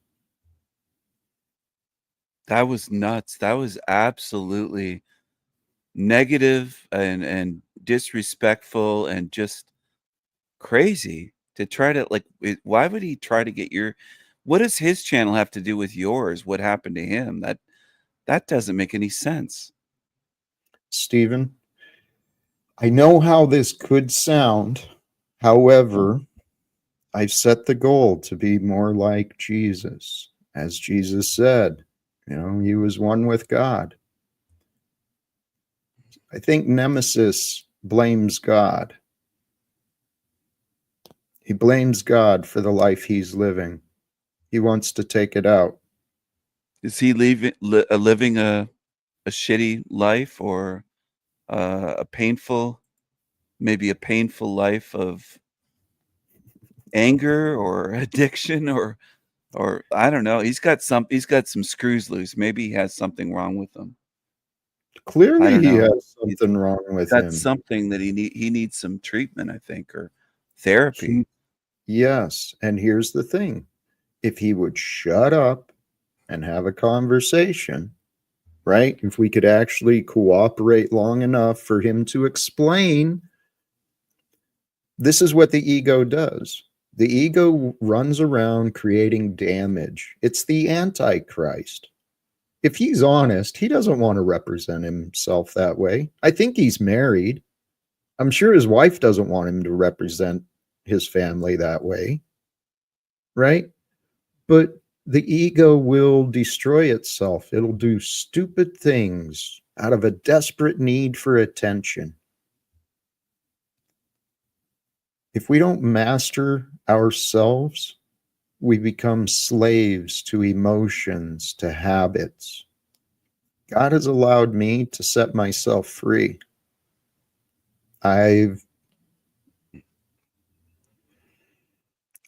That was nuts. That was absolutely negative and disrespectful and just crazy to try to why would he try to get what does his channel have to do with yours? What happened to him? That doesn't make any sense. Stephen, I know how this could sound. However, I've set the goal to be more like Jesus. As Jesus said, he was one with God. I think Nemesis blames God. He blames God for the life he's living. He wants to take it out. Is he living a shitty life, or a painful, maybe a painful life of anger or addiction, or I don't know. He's got some screws loose. Maybe he has something wrong with him. I Clearly, don't he know. has something wrong with That's him. something that he needs some treatment, I think, or therapy. Yes, and here's the thing. If he would shut up and have a conversation, right? If we could actually cooperate long enough for him to explain, this is what the ego does. The ego runs around creating damage. It's the Antichrist. If he's honest, he doesn't want to represent himself that way. I think he's married. I'm sure his wife doesn't want him to represent his family that way, right? But the ego will destroy itself. It'll do stupid things out of a desperate need for attention. If we don't master ourselves, we become slaves to emotions, to habits. God has allowed me to set myself free. I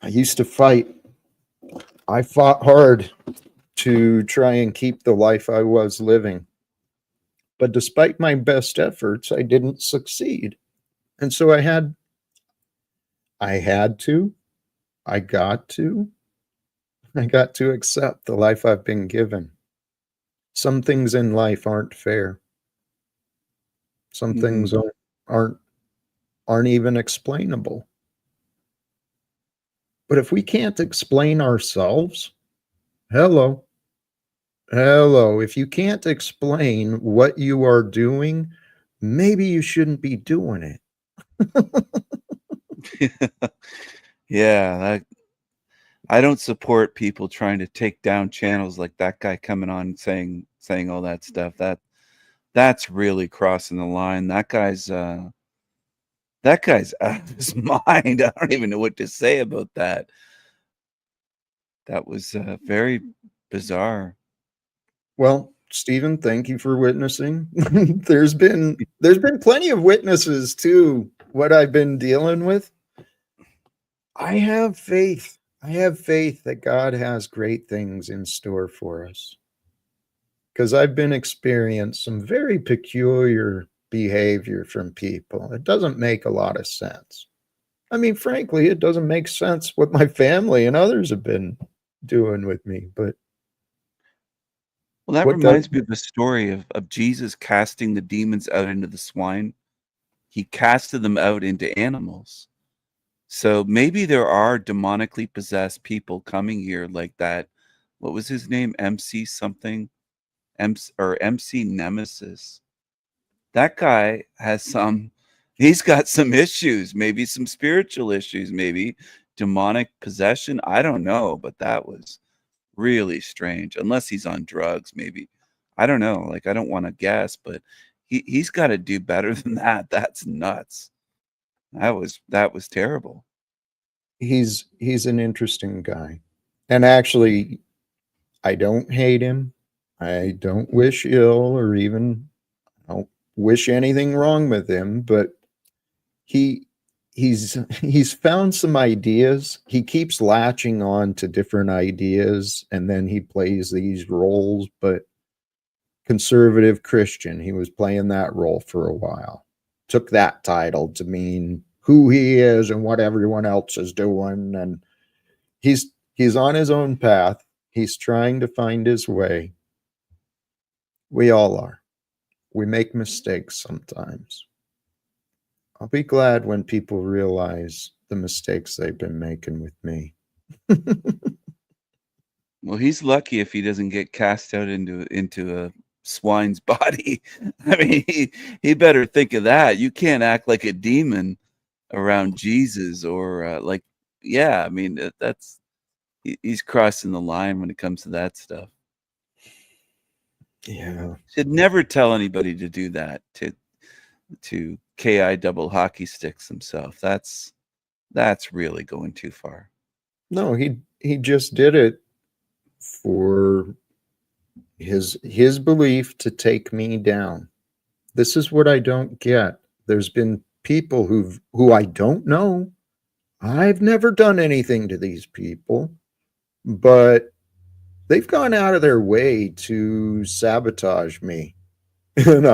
used to fight. I fought hard to try and keep the life I was living. But despite my best efforts, I didn't succeed. And so I got to accept the life I've been given. Some things in life aren't fair. Some things aren't even explainable. But if we can't explain ourselves, hello, if you can't explain what you are doing, maybe you shouldn't be doing it. Yeah, I don't support people trying to take down channels like that guy coming on saying all that stuff. That's really crossing the line. That guy's out of his mind. I don't even know what to say about that. That was very bizarre. Well, Stephen, thank you for witnessing. there's been plenty of witnesses to what I've been dealing with. I have faith. I have faith that God has great things in store for us. Because I've been experiencing some very peculiar behavior from people. It doesn't make a lot of sense. I mean, frankly, it doesn't make sense what my family and others have been doing with me. But well, that what reminds me of the story of Jesus casting the demons out into the swine. He casted them out into animals. So maybe there are demonically possessed people coming here like that. What was his name? MC something? MC Nemesis. That guy has he's got some issues, maybe some spiritual issues, maybe demonic possession. I don't know, but that was really strange. Unless he's on drugs, maybe. I don't know. Like, I don't want to guess, but he's got to do better than that. That's nuts. That was terrible. he's an interesting guy. And actually, I don't hate him. I don't wish ill or even I don't wish anything wrong with him, but he's found some ideas. He keeps latching on to different ideas and then he plays these roles, but conservative Christian, he was playing that role for a while. Took that title to mean who he is and what everyone else is doing, and he's on his own path. He's trying to find his way. We all are. We make mistakes sometimes. I'll be glad when people realize the mistakes they've been making with me. Well, he's lucky if he doesn't get cast out into swine's body. I mean, he better think of that. You can't act like a demon around Jesus or like, yeah, I mean, he's crossing the line when it comes to that stuff. Yeah. Should never tell anybody to do that, to KI double hockey sticks himself. That's really going too far. No, he just did it for his belief to take me down. This is what I don't get. There's been people who I don't know. I've never done anything to these people, but they've gone out of their way to sabotage me. And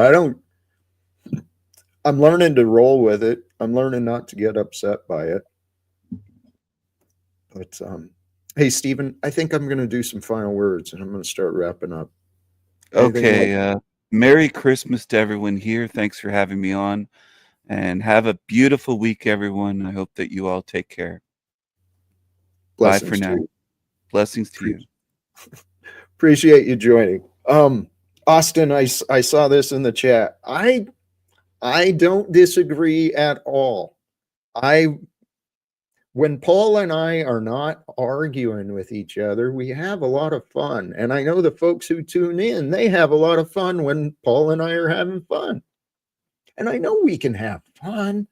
I'm learning to roll with it. I'm learning not to get upset by it. But hey, Stephen, I think I'm going to do some final words and I'm going to start wrapping up. Okay. Merry Christmas to everyone here. Thanks for having me on. And have a beautiful week, everyone. I hope that you all take care. Bye for now. Blessings to you. Appreciate you joining. Austin, I saw this in the chat. I don't disagree at all. When Paul and I are not arguing with each other, we have a lot of fun. And I know the folks who tune in, they have a lot of fun when Paul and I are having fun. And I know we can have fun,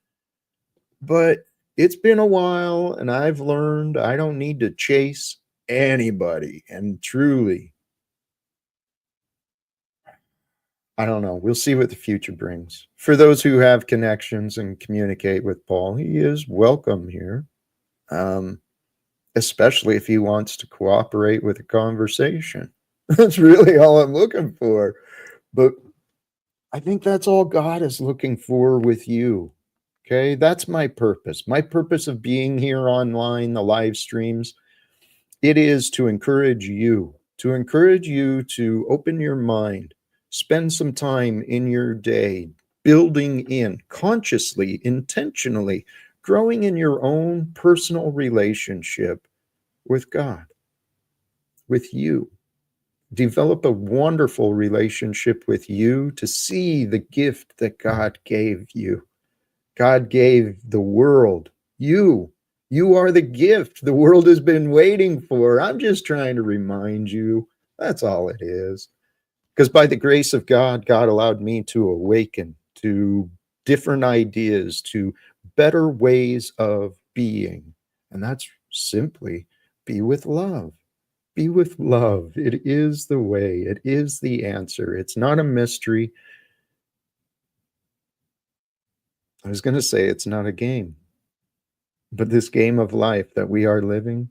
but it's been a while and I've learned I don't need to chase anybody. And truly, I don't know. We'll see what the future brings. For those who have connections and communicate with Paul, he is welcome here. Especially if he wants to cooperate with a conversation. That's really all I'm looking for. But I think that's all God is looking for with you. Okay, that's my purpose. My purpose of being here online, the live streams, it is to encourage you to open your mind, spend some time in your day building in consciously, intentionally, growing in your own personal relationship with God, with you. Develop a wonderful relationship with you to see the gift that God gave you. God gave the world you. You are the gift the world has been waiting for. I'm just trying to remind you. That's all it is. Because by the grace of God, God allowed me to awaken to different ideas, to better ways of being. And that's simply be with love. Be with love. It is the way. It is the answer. It's not a mystery. I was going to say it's not a game. But this game of life that we are living,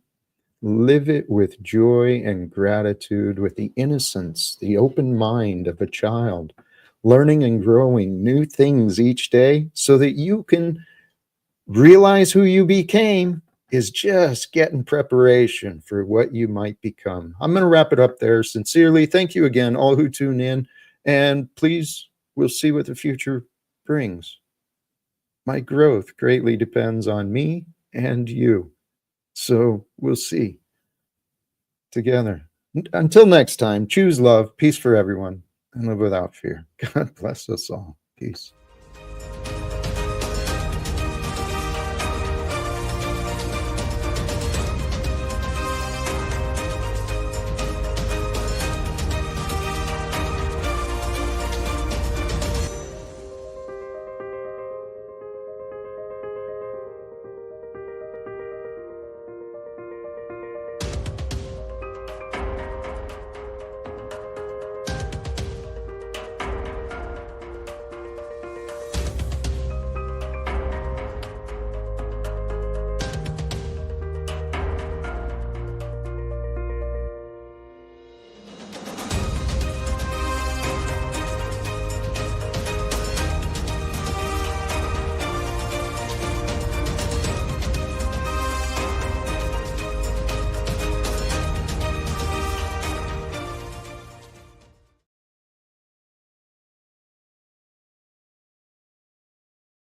live it with joy and gratitude, with the innocence, the open mind of a child, learning and growing new things each day so that you can realize who you became is just getting preparation for what you might become. I'm going to wrap it up there. Sincerely, thank you again, all who tune in. And please, we'll see what the future brings. My growth greatly depends on me and you. So we'll see together. Until next time, choose love, peace for everyone, and live without fear. God bless us all. Peace.